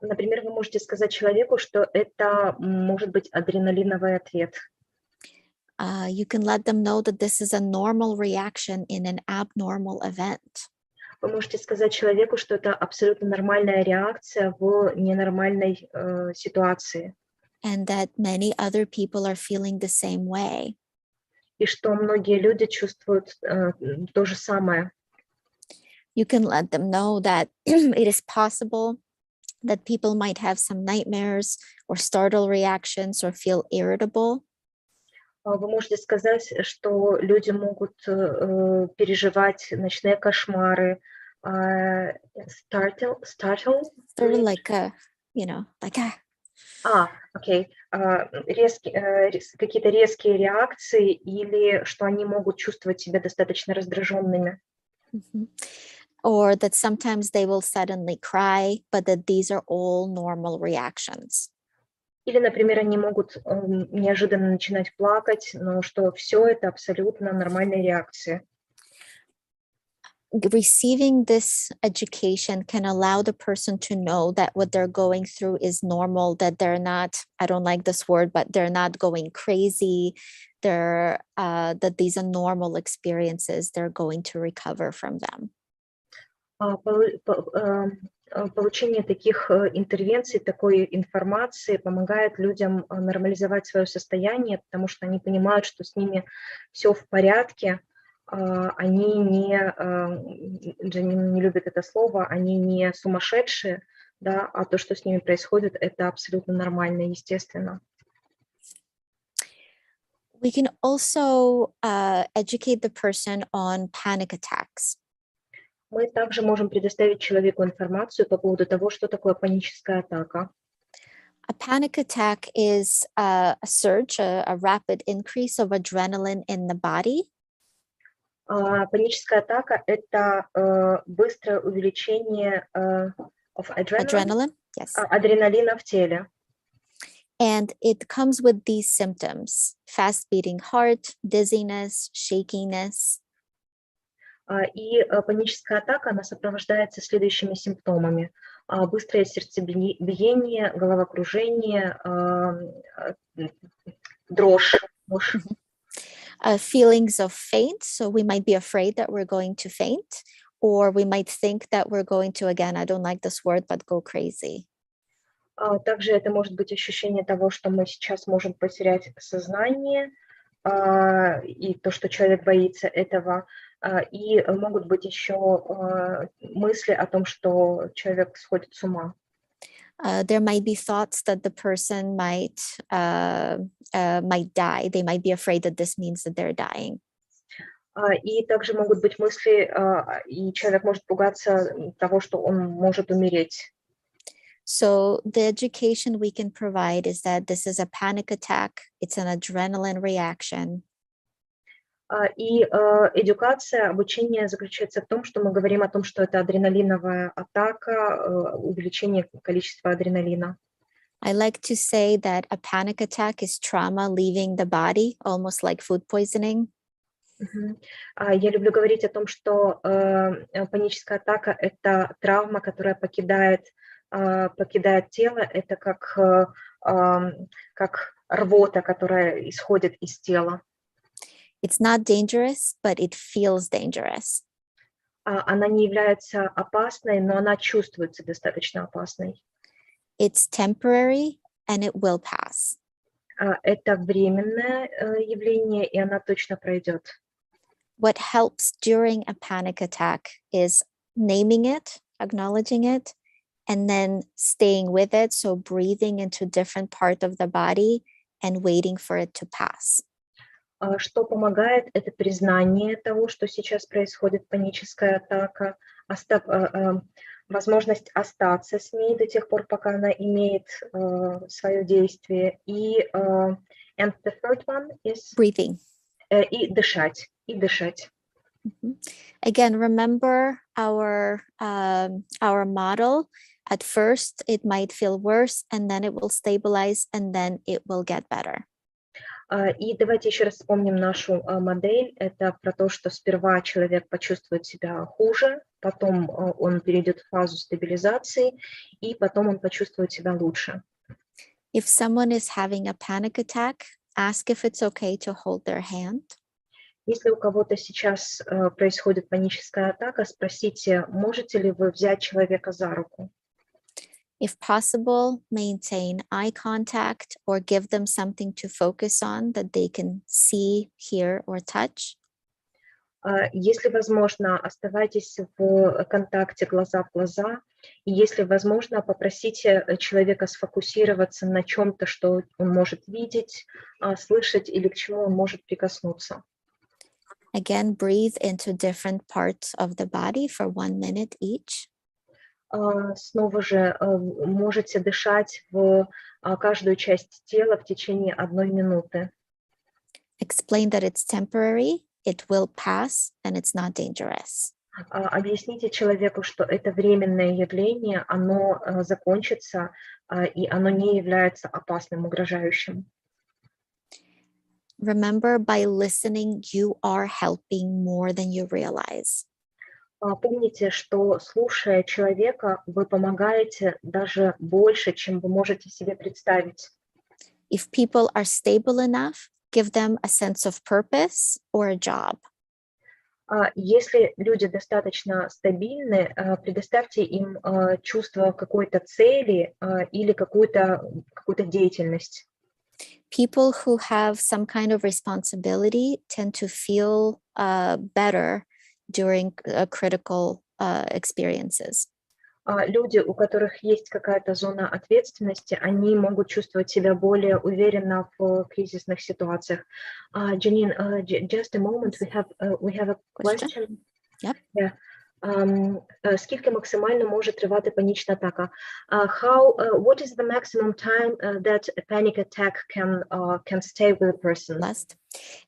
Например, вы можете сказать человеку, что это может быть адреналиновый ответ. You can let them know that this is a normal reaction in an abnormal event. Вы можете сказать человеку, что это абсолютно нормальная реакция в ненормальной ситуации. And that many other people are feeling the same way. И что многие люди чувствуют то же самое. You can let them know that it is possible that people might have some nightmares or startle reactions or feel irritable. Вы можете сказать, что люди могут переживать ночные кошмары, startle, Sort of like a, like a. Окей. Какие-то резкие реакции или что они могут чувствовать себя достаточно раздраженными. Or that sometimes they will suddenly cry, but that these are all normal reactions. Или, например, они могут неожиданно начинать плакать, но что все это абсолютно нормальные реакции. Receiving this education can allow the person to know that what they're going through is normal, that they're not, I don't like this word, but they're not going crazy. That these are normal experiences, they're going to recover from them. Получение таких интервенций, такой информации помогает людям нормализовать свое состояние, потому что они понимают, что с ними все в порядке, они Джанина не любит это слово, они не сумасшедшие, да, а то, что с ними происходит, это абсолютно нормально и естественно. We can also educate the person on panic attacks. Мы также можем предоставить человеку информацию по поводу того, что такое паническая атака. A panic attack is a surge, a rapid increase of adrenaline in the body. Паническая атака – это быстрое увеличение Adrenaline, yes. адреналина в теле. And it comes with these symptoms: fast beating heart, dizziness, shakiness. И паническая атака, она сопровождается следующими симптомами: быстрое сердцебиение, головокружение, дрожь. Feelings of faint, so we might be afraid that we're going to faint, or we might think that we're going to, again, I don't like this word, but go crazy. Также это может быть ощущение того, что мы сейчас можем потерять сознание, и то, что человек боится этого. И могут быть еще мысли о том, что человек сходит с ума. There might be thoughts that the person might die. They might be afraid that this means that they're dying. И также могут быть мысли, и человек может пугаться того, что он может умереть. So the education we can provide is that this is a panic attack. It's an adrenaline reaction. И эдукация, обучение заключается в том, что мы говорим о том, что это адреналиновая атака, увеличение количества адреналина. I like to say that a panic attack is trauma leaving the body, almost like food poisoning. Я люблю говорить о том, что паническая атака – это травма, которая покидает тело, это как рвота, которая исходит из тела. It's not dangerous, but it feels dangerous. Она не является опасной, но она чувствуется достаточно опасной. It's temporary and it will pass. Это временное явление, и она точно пройдет. What helps during a panic attack is naming it, acknowledging it, and then staying with it. So breathing into different part of the body and waiting for it to pass. Что помогает, это признание того, что сейчас происходит паническая атака, возможность остаться с ней до тех пор, пока она имеет свое действие. And the third one is Breathing. И дышать. Again, remember our model. At first, it might feel worse, and then it will stabilize, and then it will get better. И давайте еще раз вспомним нашу модель. Это про то, что сперва человек почувствует себя хуже, потом он перейдет в фазу стабилизации, и потом он почувствует себя лучше. If someone is having a panic attack, ask if it's okay to hold their hand. Если у кого-то сейчас происходит паническая атака, спросите, можете ли вы взять человека за руку? If possible, maintain eye contact or give them something to focus on that they can see, hear, or touch. Если возможно, оставайтесь в контакте глаза в глаза. И если возможно, попросите человека сфокусироваться на чем-то, что он может видеть, слышать или к чему он может прикоснуться. Again, breathe into different parts of the body for 1 minute each. Снова же можете дышать в каждую часть тела в течение 1 минуты. Explain that it's temporary, it will pass, and it's not dangerous. Объясните человеку, что это временное явление, оно закончится, и оно не является опасным, угрожающим. Remember, by listening, you are helping more than you realize. Помните, что, слушая человека, вы помогаете даже больше, чем вы можете себе представить. If people are stable enough, give them a sense of purpose or a job. Если люди достаточно стабильны, предоставьте им чувство какой-то цели или какую-то деятельность. People who have some kind of responsibility tend to feel better during critical experiences. Люди, у которых есть какая-то зона ответственности, они могут чувствовать себя более уверенно в кризисных ситуациях. Janine, just a moment, we have a question. Yep. Yeah. Скільки максимально може тривати панічна атака? What is the maximum time that a panic attack can stay with a person?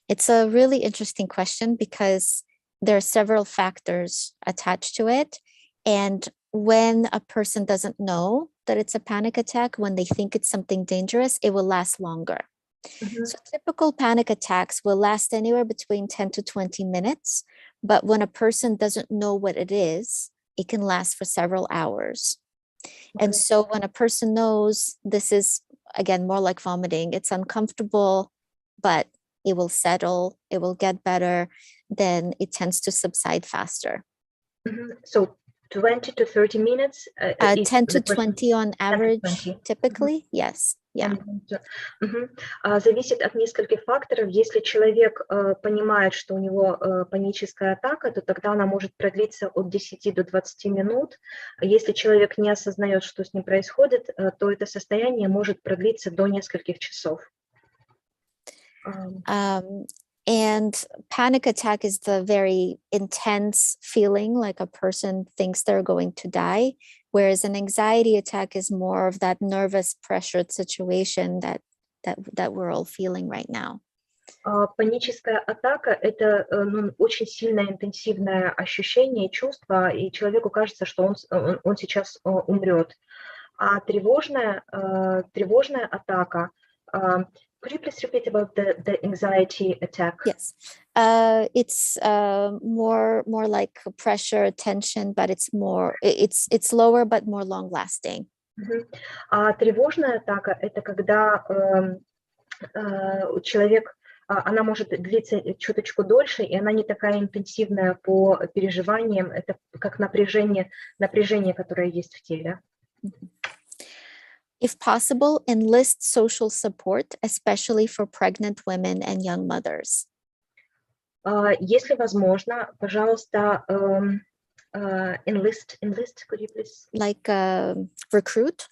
It's a really interesting question because there are several factors attached to it. And when a person doesn't know that it's a panic attack, when they think it's something dangerous, it will last longer. So typical panic attacks will last anywhere between 10 to 20 minutes. But when a person doesn't know what it is, it can last for several hours. And so when a person knows this is, again, more like vomiting, it's uncomfortable, but it will settle, it will get better, then it tends to subside faster. So 20 to 30 minutes? 10 to 20 on average, typically, yes. Yeah. Зависит от нескольких факторов. Если человек понимает, что у него паническая атака, то тогда она может продлиться от 10 до 20 минут. Если человек не осознает, что с ним происходит, то это состояние может продлиться до нескольких часов. And panic attack is the very intense feeling, like a person thinks they're going to die, whereas an anxiety attack is more of that nervous, pressured situation that we're all feeling right now. Паническая атака – это очень сильное, интенсивное ощущение, чувство, и человеку кажется, что он сейчас умрет. А тревожная атака. Could you please repeat about the anxiety attack? Yes, it's more like pressure, tension, but it's lower but more long lasting. А тревожная атака – это когда человек, она может длиться чуточку дольше, и она не такая интенсивная по переживаниям, это как напряжение, которое есть в теле. If possible, enlist social support, especially for pregnant women and young mothers. Если возможно, пожалуйста, enlist, could you please? Like recruit?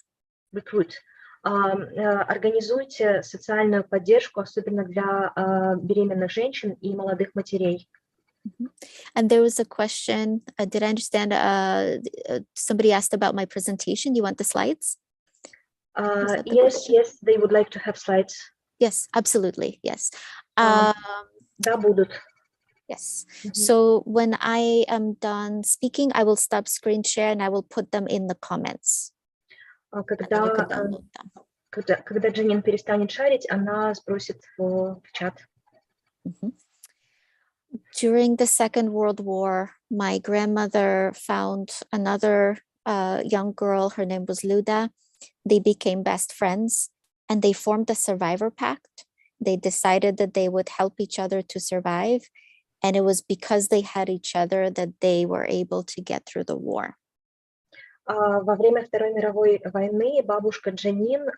Recruit. Организуйте социальную поддержку, особенно для беременных женщин и молодых матерей. And there was a question, did I understand, somebody asked about my presentation. Do you want the slides? Yes, they would like to have slides. Yes, absolutely, yes. Да, будут. Yes. So when I am done speaking, I will stop screen share and I will put them in the comments. Когда Джанин перестанет шарить, она сбросит в чат. During the Second World War, my grandmother found another young girl. Her name was Luda. They became best friends and they formed a survivor pact. They decided that they would help each other to survive. And it was because they had each other that they were able to get through the war. Во время Второй мировой войны бабушка Джанин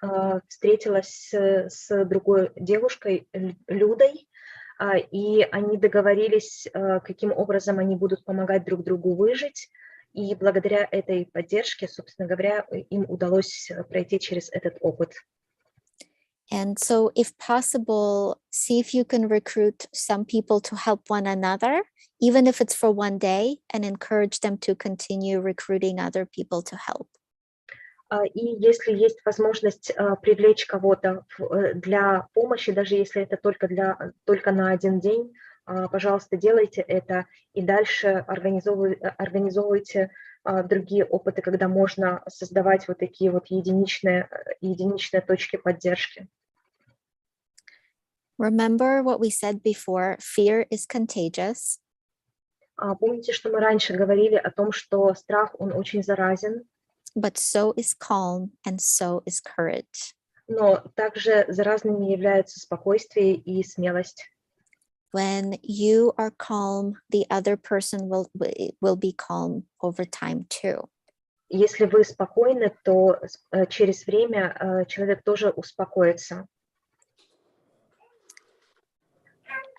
встретилась с другой девушкой, Людой, и они договорились, каким образом они будут помогать друг другу выжить. И благодаря этой поддержке, собственно говоря, им удалось пройти через этот опыт. And so, if possible, see if you can recruit some people to help one another, even if it's for one day, and encourage them to continue recruiting other people to help. И если есть возможность привлечь кого-то для помощи, даже если это только на один день, пожалуйста, делайте это и дальше организовывайте другие опыты, когда можно создавать вот такие вот единичные точки поддержки. Remember what we said before, fear is contagious. Помните, что мы раньше говорили о том, что страх, он очень заразен. But so is calm and so is courage. Но также заразными являются спокойствие и смелость. When you are calm, the other person will be calm over time too. Если вы спокойны, то через время человек тоже успокоится.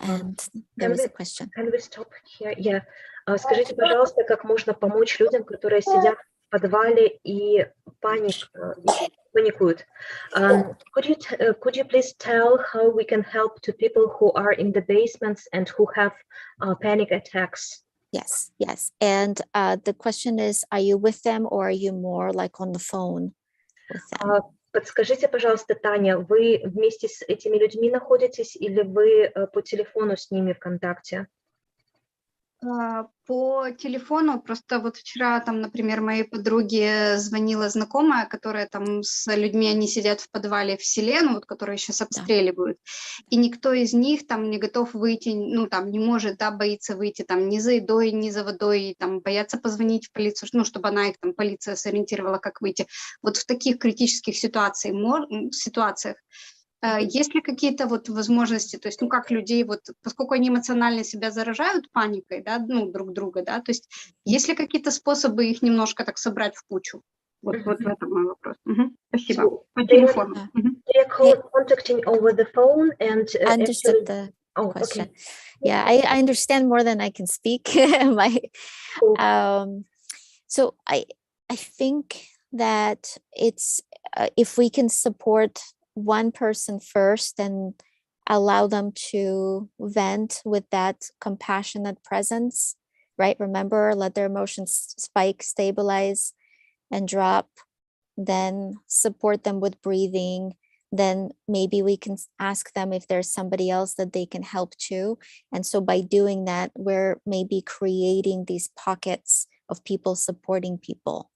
And there was a question. Can we stop here? Yeah. Скажите, пожалуйста, как можно помочь людям, которые сидят в подвале и паникуют? Could you please tell how we can help to people who are in the basements and who have panic attacks? Yes. And the question is, are you with them or are you more like on the phone with them? Подскажите, пожалуйста, Таня, вы вместе с этими людьми находитесь или вы по телефону с ними в контакте? По телефону, просто вот вчера там, например, моей подруге звонила знакомая, которая там с людьми, они сидят в подвале в селе, ну вот, которые сейчас обстреливают, и никто из них там не готов выйти, ну там не может, да, боится выйти там ни за едой, ни за водой, там боятся позвонить в полицию, ну чтобы она их там, полиция сориентировала, как выйти. Вот в таких критических ситуациях есть ли какие-то вот возможности, то есть, ну, как людей, вот, поскольку они эмоционально себя заражают паникой, да, ну, друг друга, да, то есть, есть ли какие-то способы их немножко так собрать в кучу? Вот в этом мой вопрос. Спасибо. So По телефону. they're contacting over the phone and I understood actually. the Oh, question. okay. Yeah, I understand more than I can speak. Cool. So I think that it's if we can support one person first and allow them to vent with that compassionate presence, right? Remember, let their emotions spike, stabilize, and drop. Then support them with breathing. Then maybe we can ask them if there's somebody else that they can help too. And so by doing that, we're maybe creating these pockets of people supporting people.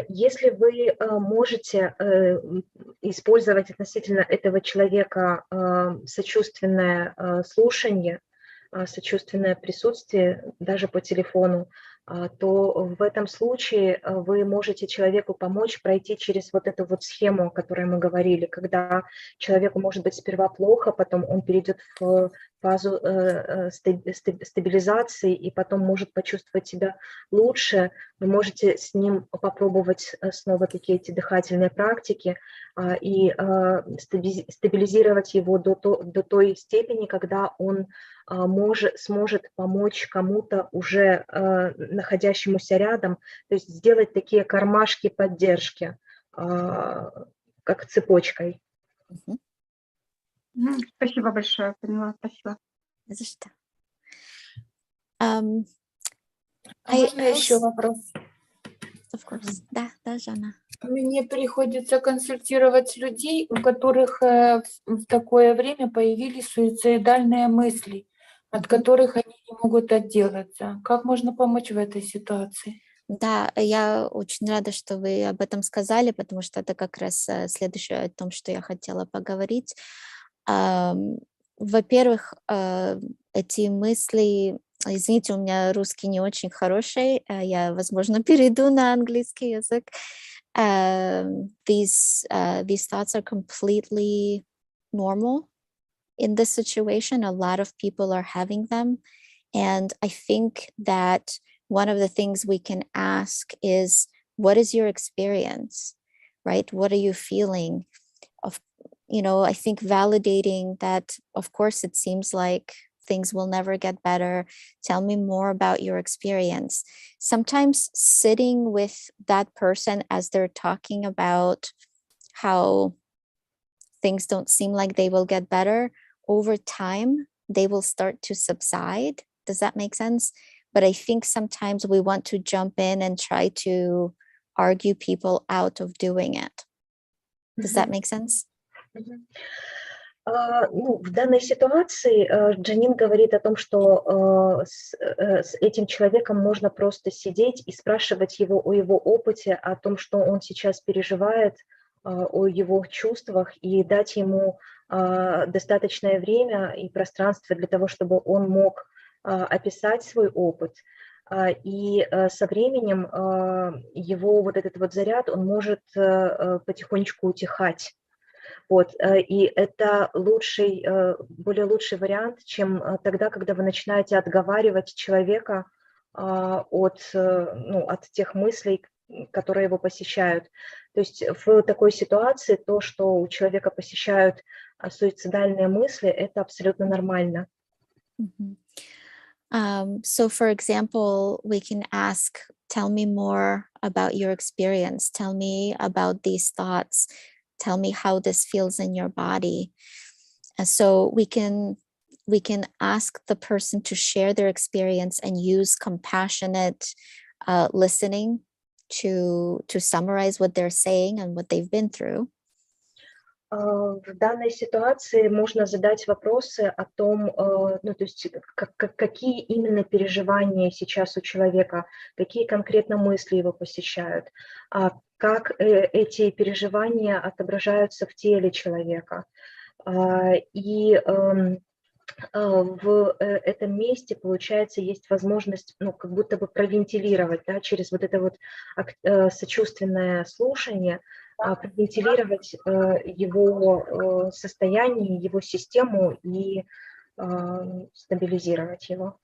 Если вы можете использовать относительно этого человека сочувственное слушание, сочувственное присутствие даже по телефону, то в этом случае вы можете человеку помочь пройти через вот эту вот схему, о которой мы говорили, когда человеку может быть сперва плохо, потом он перейдет в фазу стабилизации и потом может почувствовать себя лучше. Вы можете с ним попробовать снова такие эти дыхательные практики и стабилизировать его до той степени, когда он сможет помочь кому-то уже находящемуся рядом, то есть сделать такие кармашки поддержки, как цепочкой. Спасибо большое, поняла, спасибо. За что? Можно еще вопрос? Of course. Да, Жанна. Мне приходится консультировать людей, у которых в такое время появились суицидальные мысли, от которых они не могут отделаться. Как можно помочь в этой ситуации? Да, я очень рада, что вы об этом сказали, потому что это как раз следующее о том, что я хотела поговорить. Во-первых, эти мысли, извините, у меня русский не очень хороший, я, возможно, перейду на английский язык. These thoughts are completely normal in this situation. A lot of people are having them. And I think that one of the things we can ask is, what is your experience, right? What are you feeling? I think validating that, of course, it seems like things will never get better. Tell me more about your experience. Sometimes sitting with that person as they're talking about how things don't seem like they will get better, over time, they will start to subside. Does that make sense? But I think sometimes we want to jump in and try to argue people out of doing it. Does that make sense? В данной ситуации Джанин говорит о том, что с этим человеком можно просто сидеть и спрашивать его о его опыте, о том, что он сейчас переживает, о его чувствах, и дать ему достаточное время и пространство для того, чтобы он мог описать свой опыт. И со временем его вот этот вот заряд, он может потихонечку утихать. Вот, и это более лучший вариант, чем тогда, когда вы начинаете отговаривать человека от тех мыслей, которые его посещают. То есть в такой ситуации то, что у человека посещают суицидальные мысли, это абсолютно нормально. So, for example, we can ask, tell me more about your experience. Tell me about these thoughts. Tell me how this feels in your body. And so we can ask the person to share their experience and use compassionate listening to summarize what they're saying and what they've been through. В данной ситуации можно задать вопросы о том, то есть какие именно переживания сейчас у человека, какие конкретно мысли его посещают, как эти переживания отображаются в теле человека. И в этом месте, получается, есть возможность, как будто бы провентилировать, да, через вот это вот сочувственное слушание, провентилировать его состояние, его систему и стабилизировать его.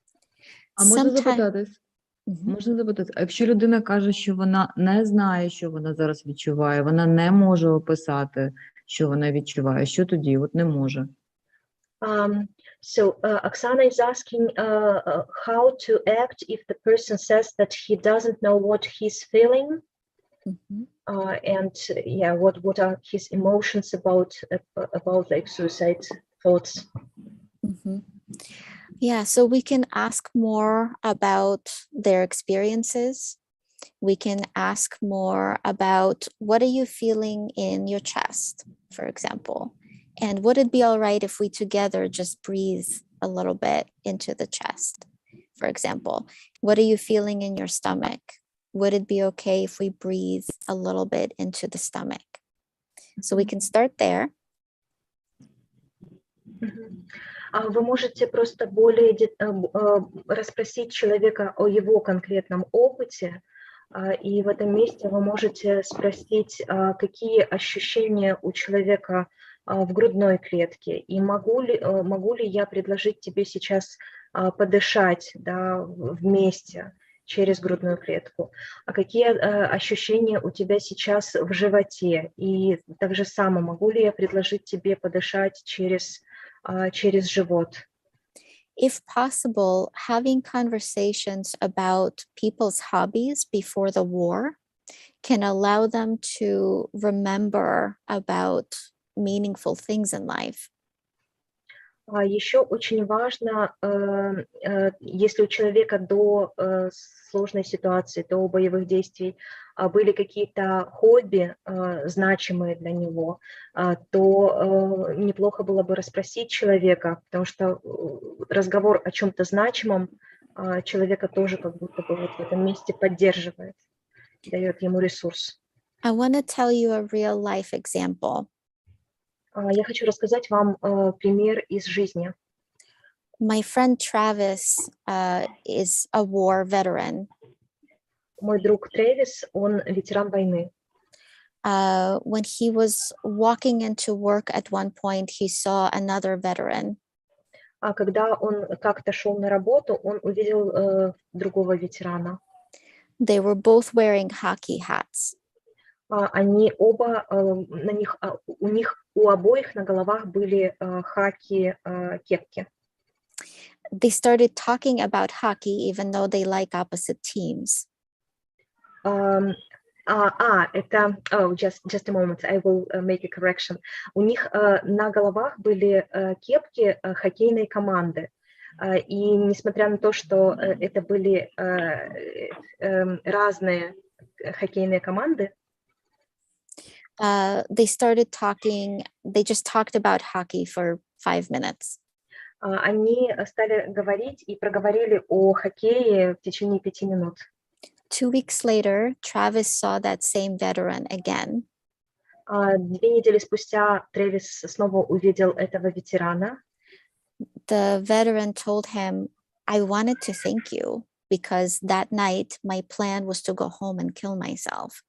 А можна запитатись? Можна запитати, а якщо людина каже, що вона не знає, що вона зараз відчуває, вона не може описати, що вона відчуває, що тоді? От не може. Oksana is asking how to act if the person says that he doesn't know what he's feeling, and what are his emotions about like suicide thoughts. Yeah, so we can ask more about their experiences. We can ask more about what are you feeling in your chest, for example. And would it be all right if we together just breathe a little bit into the chest, for example? What are you feeling in your stomach? Would it be okay if we breathe a little bit into the stomach? So we can start there. Вы можете просто более расспросить человека о его конкретном опыте, и в этом месте вы можете спросить, какие ощущения у человека в грудной клетке, и могу ли я предложить тебе сейчас подышать, да, вместе через грудную клетку, а какие ощущения у тебя сейчас в животе, и так же само могу ли я предложить тебе подышать через живот. If possible, having conversations about people's hobbies before the war can allow them to remember about meaningful things in life. Еще очень важно, если у человека до сложной ситуации, до боевых действий были какие-то хобби значимые для него, то неплохо было бы расспросить человека, потому что разговор о чем-то значимом человека тоже как будто бы вот в этом месте поддерживает, дает ему ресурс. I want to tell you a real life example. Я хочу рассказать вам пример из жизни. My friend Travis is a war veteran. Мой друг Трэвис, он ветеран войны. When he was walking into work at one point, he saw another veteran. А когда он как-то шел на работу, он увидел другого ветерана. They were both wearing hockey hats. Они оба, у обоих на головах были хаки-кепки. They started talking about hockey even though they like opposite teams. Just a moment, I will make a correction. У них на головах были кепки хоккейной команды. И несмотря на то, что это были разные хоккейные команды, they just talked about hockey for 5 minutes. Они стали говорить и проговорили о хоккее в течение 5 минут. 2 weeks later, Travis saw that same veteran again. 2 недели спустя Трэвис снова увидел этого ветерана. The veteran told him, I wanted to thank you because that night my plan was to go home and kill myself.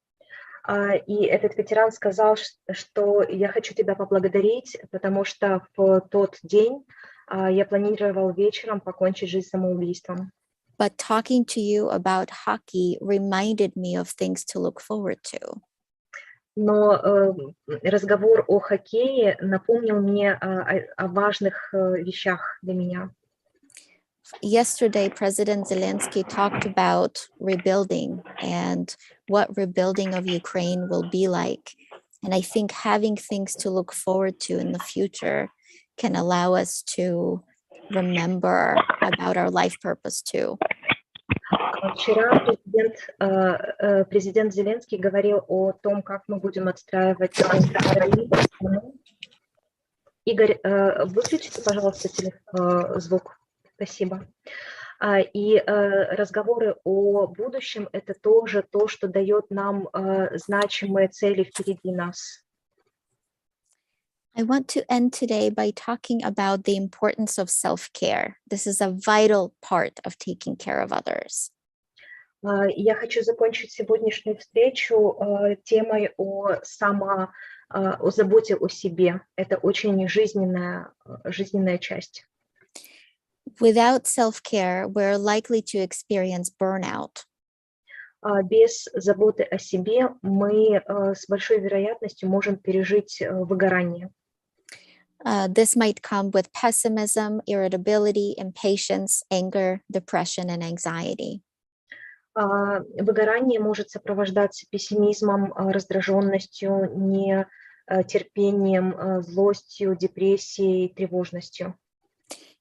И этот ветеран сказал, что я хочу тебя поблагодарить, потому что в тот день я планировал вечером покончить жизнь самоубийством. But talking to you about hockey reminded me of things to look forward to. Но разговор о хоккее напомнил мне о важных вещах для меня. Yesterday, President Zelensky talked about rebuilding and what rebuilding of Ukraine will be like. And I think having things to look forward to in the future can allow us to remember about our life purpose too. Вчера президент Зеленский говорил о том, как мы будем отстраивать страну. Игорь, выключите, пожалуйста, звук. Спасибо. И разговоры о будущем – это тоже то, что дает нам значимые цели впереди нас. I want to end today by talking about the importance of self-care. This is a vital part of taking care of others. Я хочу закончить сегодняшнюю встречу темой о заботе о себе. Это очень жизненная часть. Without self-care, we're likely to experience burnout. Без заботы о себе мы с большой вероятностью можем пережить выгорание. This might come with pessimism, irritability, impatience, anger, depression, and anxiety. Выгорание может сопровождаться пессимизмом, раздраженностью, нетерпением, злостью, депрессией, тревожностью.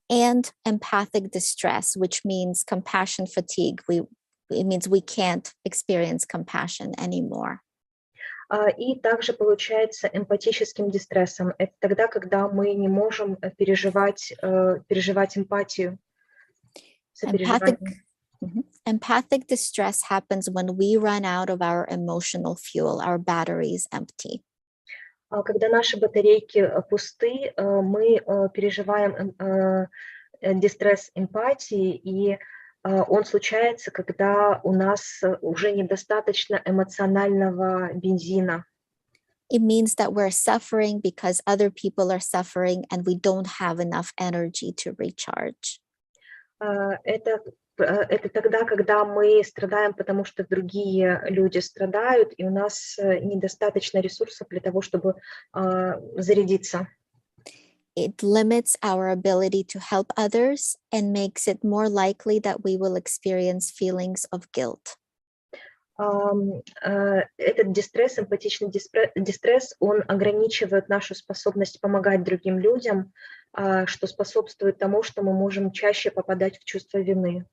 And empathic distress, which means compassion fatigue. It means we can't experience compassion anymore. И также получается эмпатическим дистрессом. Это тогда, когда мы не можем переживать эмпатию, сопереживание. Empathic distress happens when we run out of our emotional fuel, our battery is empty. Когда наши батарейки пусты, мы переживаем дистресс эмпатии, и он случается, когда у нас уже недостаточно эмоционального бензина. It means that we're suffering because other people are suffering and we don't have enough energy to recharge. Это тогда, когда мы страдаем, потому что другие люди страдают, и у нас недостаточно ресурсов для того, чтобы зарядиться. It limits our ability to help others and makes it more likely that we will experience feelings of guilt. Этот дистресс, эмпатичный дистресс, он ограничивает нашу способность помогать другим людям, что способствует тому, что мы можем чаще попадать в чувство вины.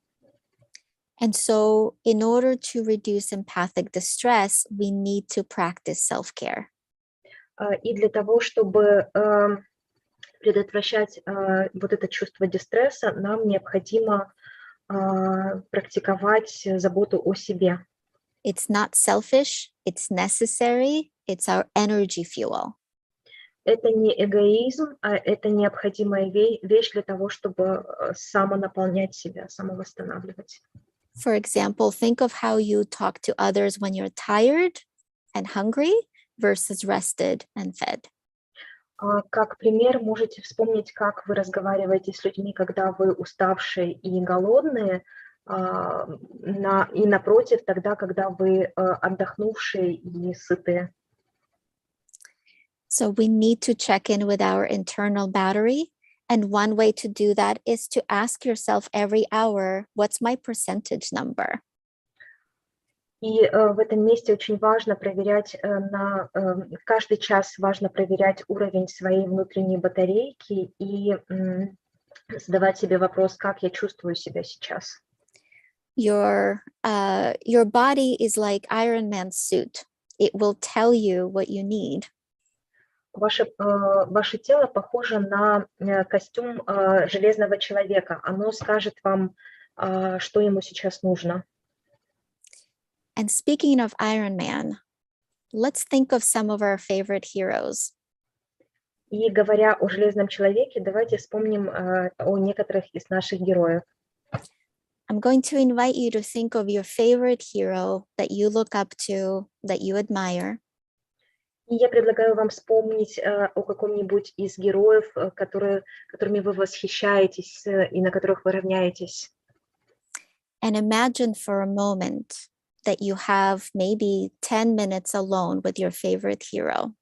And so, in order to reduce empathic distress, we need to practice self-care. И для того, чтобы предотвращать вот это чувство дистресса, нам необходимо практиковать заботу о себе. It's not selfish, it's necessary, it's our energy fuel. Это не эгоизм, а это необходимая вещь для того, чтобы самонаполнять себя, самовосстанавливать. For example, think of how you talk to others when you're tired and hungry versus rested and fed. Как пример, можете вспомнить, как вы разговариваете с людьми, когда вы уставшие и голодные, и напротив, тогда, когда вы отдохнувшие и сытые. So we need to check in with our internal battery. And one way to do that is to ask yourself every hour, what's my percentage number? И в этом месте очень важно проверять, каждый час важно проверять уровень своей внутренней батарейки и задавать себе вопрос, как я чувствую себя сейчас. Your body is like Iron Man's suit. It will tell you what you need. Ваше тело похоже на костюм железного человека. Оно скажет вам, что ему сейчас нужно. And speaking of Iron Man, let's think of some of our favorite heroes. И говоря о железном человеке, давайте вспомним о некоторых из наших героев. I'm going to invite you to think of your favorite hero that you look up to, that you admire. И я предлагаю вам вспомнить о каком-нибудь из героев, которыми вы восхищаетесь и на которых вы равняетесь. And imagine for a moment that you have maybe 10 minutes alone with your favorite hero.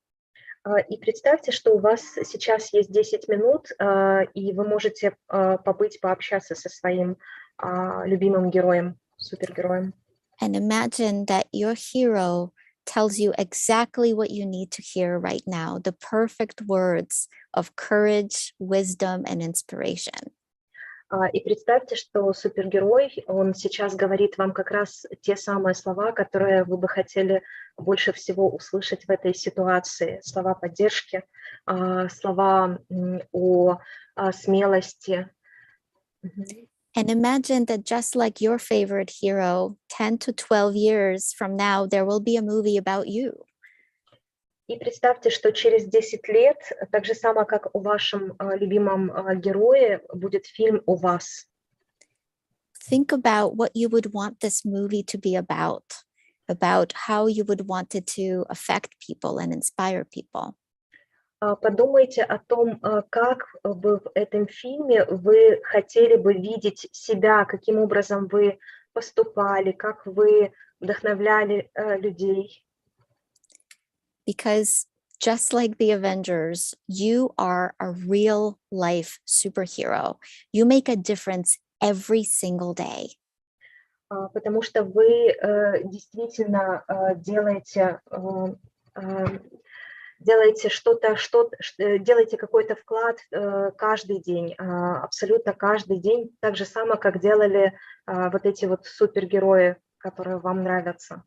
И представьте, что у вас сейчас есть 10 минут, и вы можете пообщаться со своим любимым героем, супергероем. And imagine that your hero tells you exactly what you need to hear right now, the perfect words of courage, wisdom, and inspiration. И представьте, что супергерой, он сейчас говорит вам как раз те самые слова, которые вы бы хотели больше всего услышать в этой ситуации. Слова поддержки, слова о смелости. And imagine that just like your favorite hero, 10 to 12 years from now, there will be a movie about you. И представьте, что через 10 лет, так же само, как о вашем любимом герое, будет фильм о вас. Think about what you would want this movie to be about how you would want it to affect people and inspire people. Подумайте о том, как бы в этом фильме вы хотели бы видеть себя, каким образом вы поступали, как вы вдохновляли людей. Because just like the Avengers, you are a real life superhero. You make a difference every single day. Потому что вы действительно делаете делаете какой-то вклад каждый день, абсолютно каждый день, так же само, как делали вот эти вот супергерои, которые вам нравятся.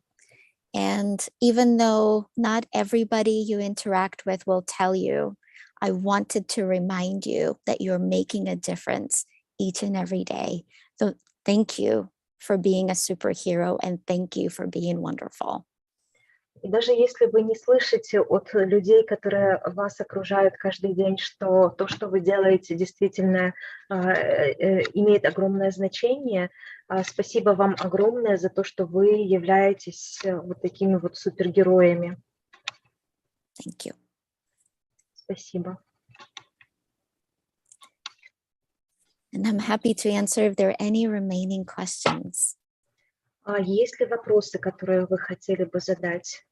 And even though not everybody you interact with will tell you, I wanted to remind you that you're making a difference each and every day. So thank you for being a superhero and thank you for being wonderful. И даже если вы не слышите от людей, которые вас окружают каждый день, что то, что вы делаете, действительно имеет огромное значение, спасибо вам огромное за то, что вы являетесь вот такими вот супергероями. Thank you. Спасибо. And I'm happy to answer if there are any remaining questions. Есть ли вопросы, которые вы хотели бы задать?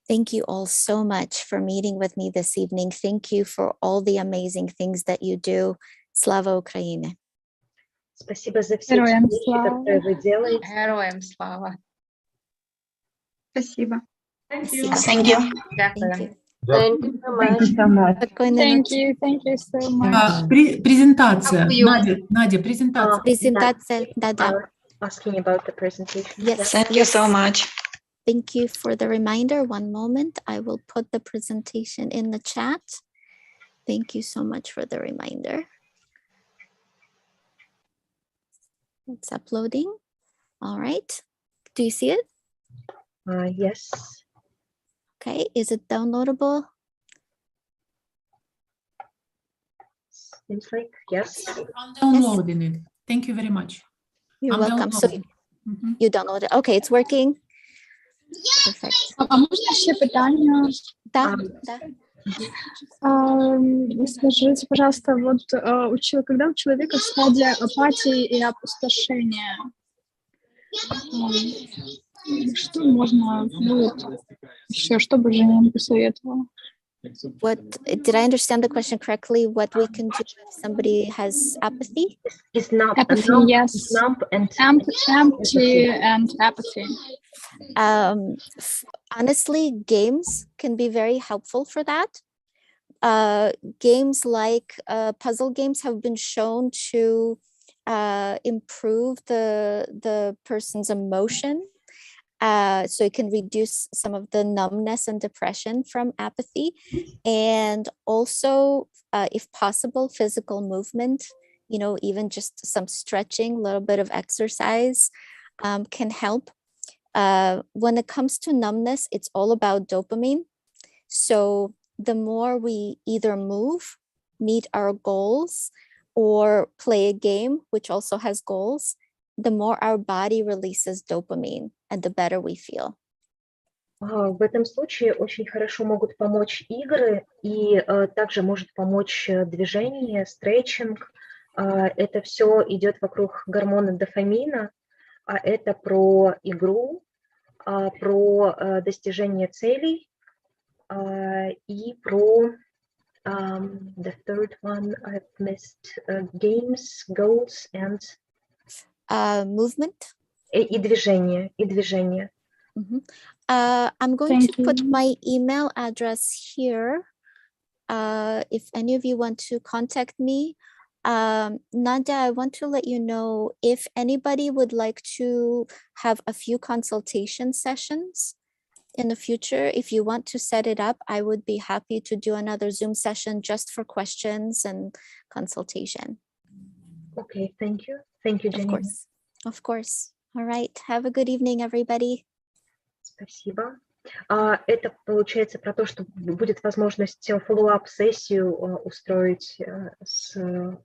Thank you all so much for meeting with me this evening. Thank you for all the amazing things that you do. Slava Ukraini. Спасибо за все те вещи, которые вы делаете. Героям слава. Спасибо. Thank you. Thank you. Thank you so much. Thank you so much. Презентация. Дякую. Надя, презентация. Презентация, да-да. Asking about the presentation. Yes. Thank you so much. Thank you for the reminder. One moment, I will put the presentation in the chat. Thank you so much for the reminder. It's uploading. All right. Do you see it? Yes. Okay. Is it downloadable? Seems like yes. I'm downloading it. Thank you very much. You're I'm welcome. So downloading. you download it. Okay, it's working. Perfect. А можна ще питання? Да, да. Скажите, пожалуйста, вот когда у человека стадия апатии и опустошения, что можно еще, что бы Жанина посоветовала? What did I understand the question correctly? What we can do if somebody has apathy? It's not Apathy, yes. Empty and apathy. Honestly, games can be very helpful for that. Games like puzzle games have been shown to improve the person's emotion. So it can reduce some of the numbness and depression from apathy. And also, if possible, physical movement, even just some stretching, a little bit of exercise can help. When it comes to numbness, it's all about dopamine. So the more we either move, meet our goals, or play a game, which also has goals, the more our body releases dopamine and the better we feel. В этом случае очень хорошо могут помочь игры, и также может помочь движение, стретчинг. Это все идет вокруг гормона дофамина, а это про игру, про достижение целей и про the third one I've missed, games, goals and Movement. И движение. Mm-hmm. I'm going to put my email address here. If any of you want to contact me, Nadia, I want to let you know if anybody would like to have a few consultation sessions in the future. If you want to set it up, I would be happy to do another Zoom session just for questions and consultation. Okay, thank you. Thank you, Janina. Of course. All right. Have a good evening, everybody. Спасибо. Это получается про то, что будет возможность фоллоуап-сессию устроить с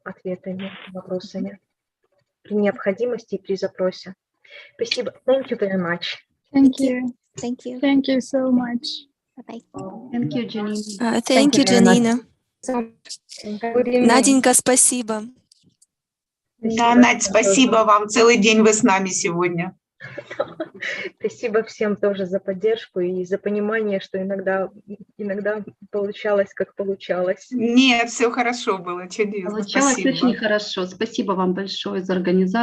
ответами, вопросами при необходимости и при запросе. Спасибо. Thank you very much. Thank you. Thank you. Thank you so much. Bye-bye. Thank you, Janina. Thank you, very much. Janina. Good evening. Наденька, спасибо. Да, Надь, спасибо вам. Целый день вы с нами сегодня. Спасибо всем тоже за поддержку и за понимание, что иногда получалось, как получалось. Нет, все хорошо было, чудесно. Получалось Спасибо. очень хорошо. Спасибо вам большое за организацию.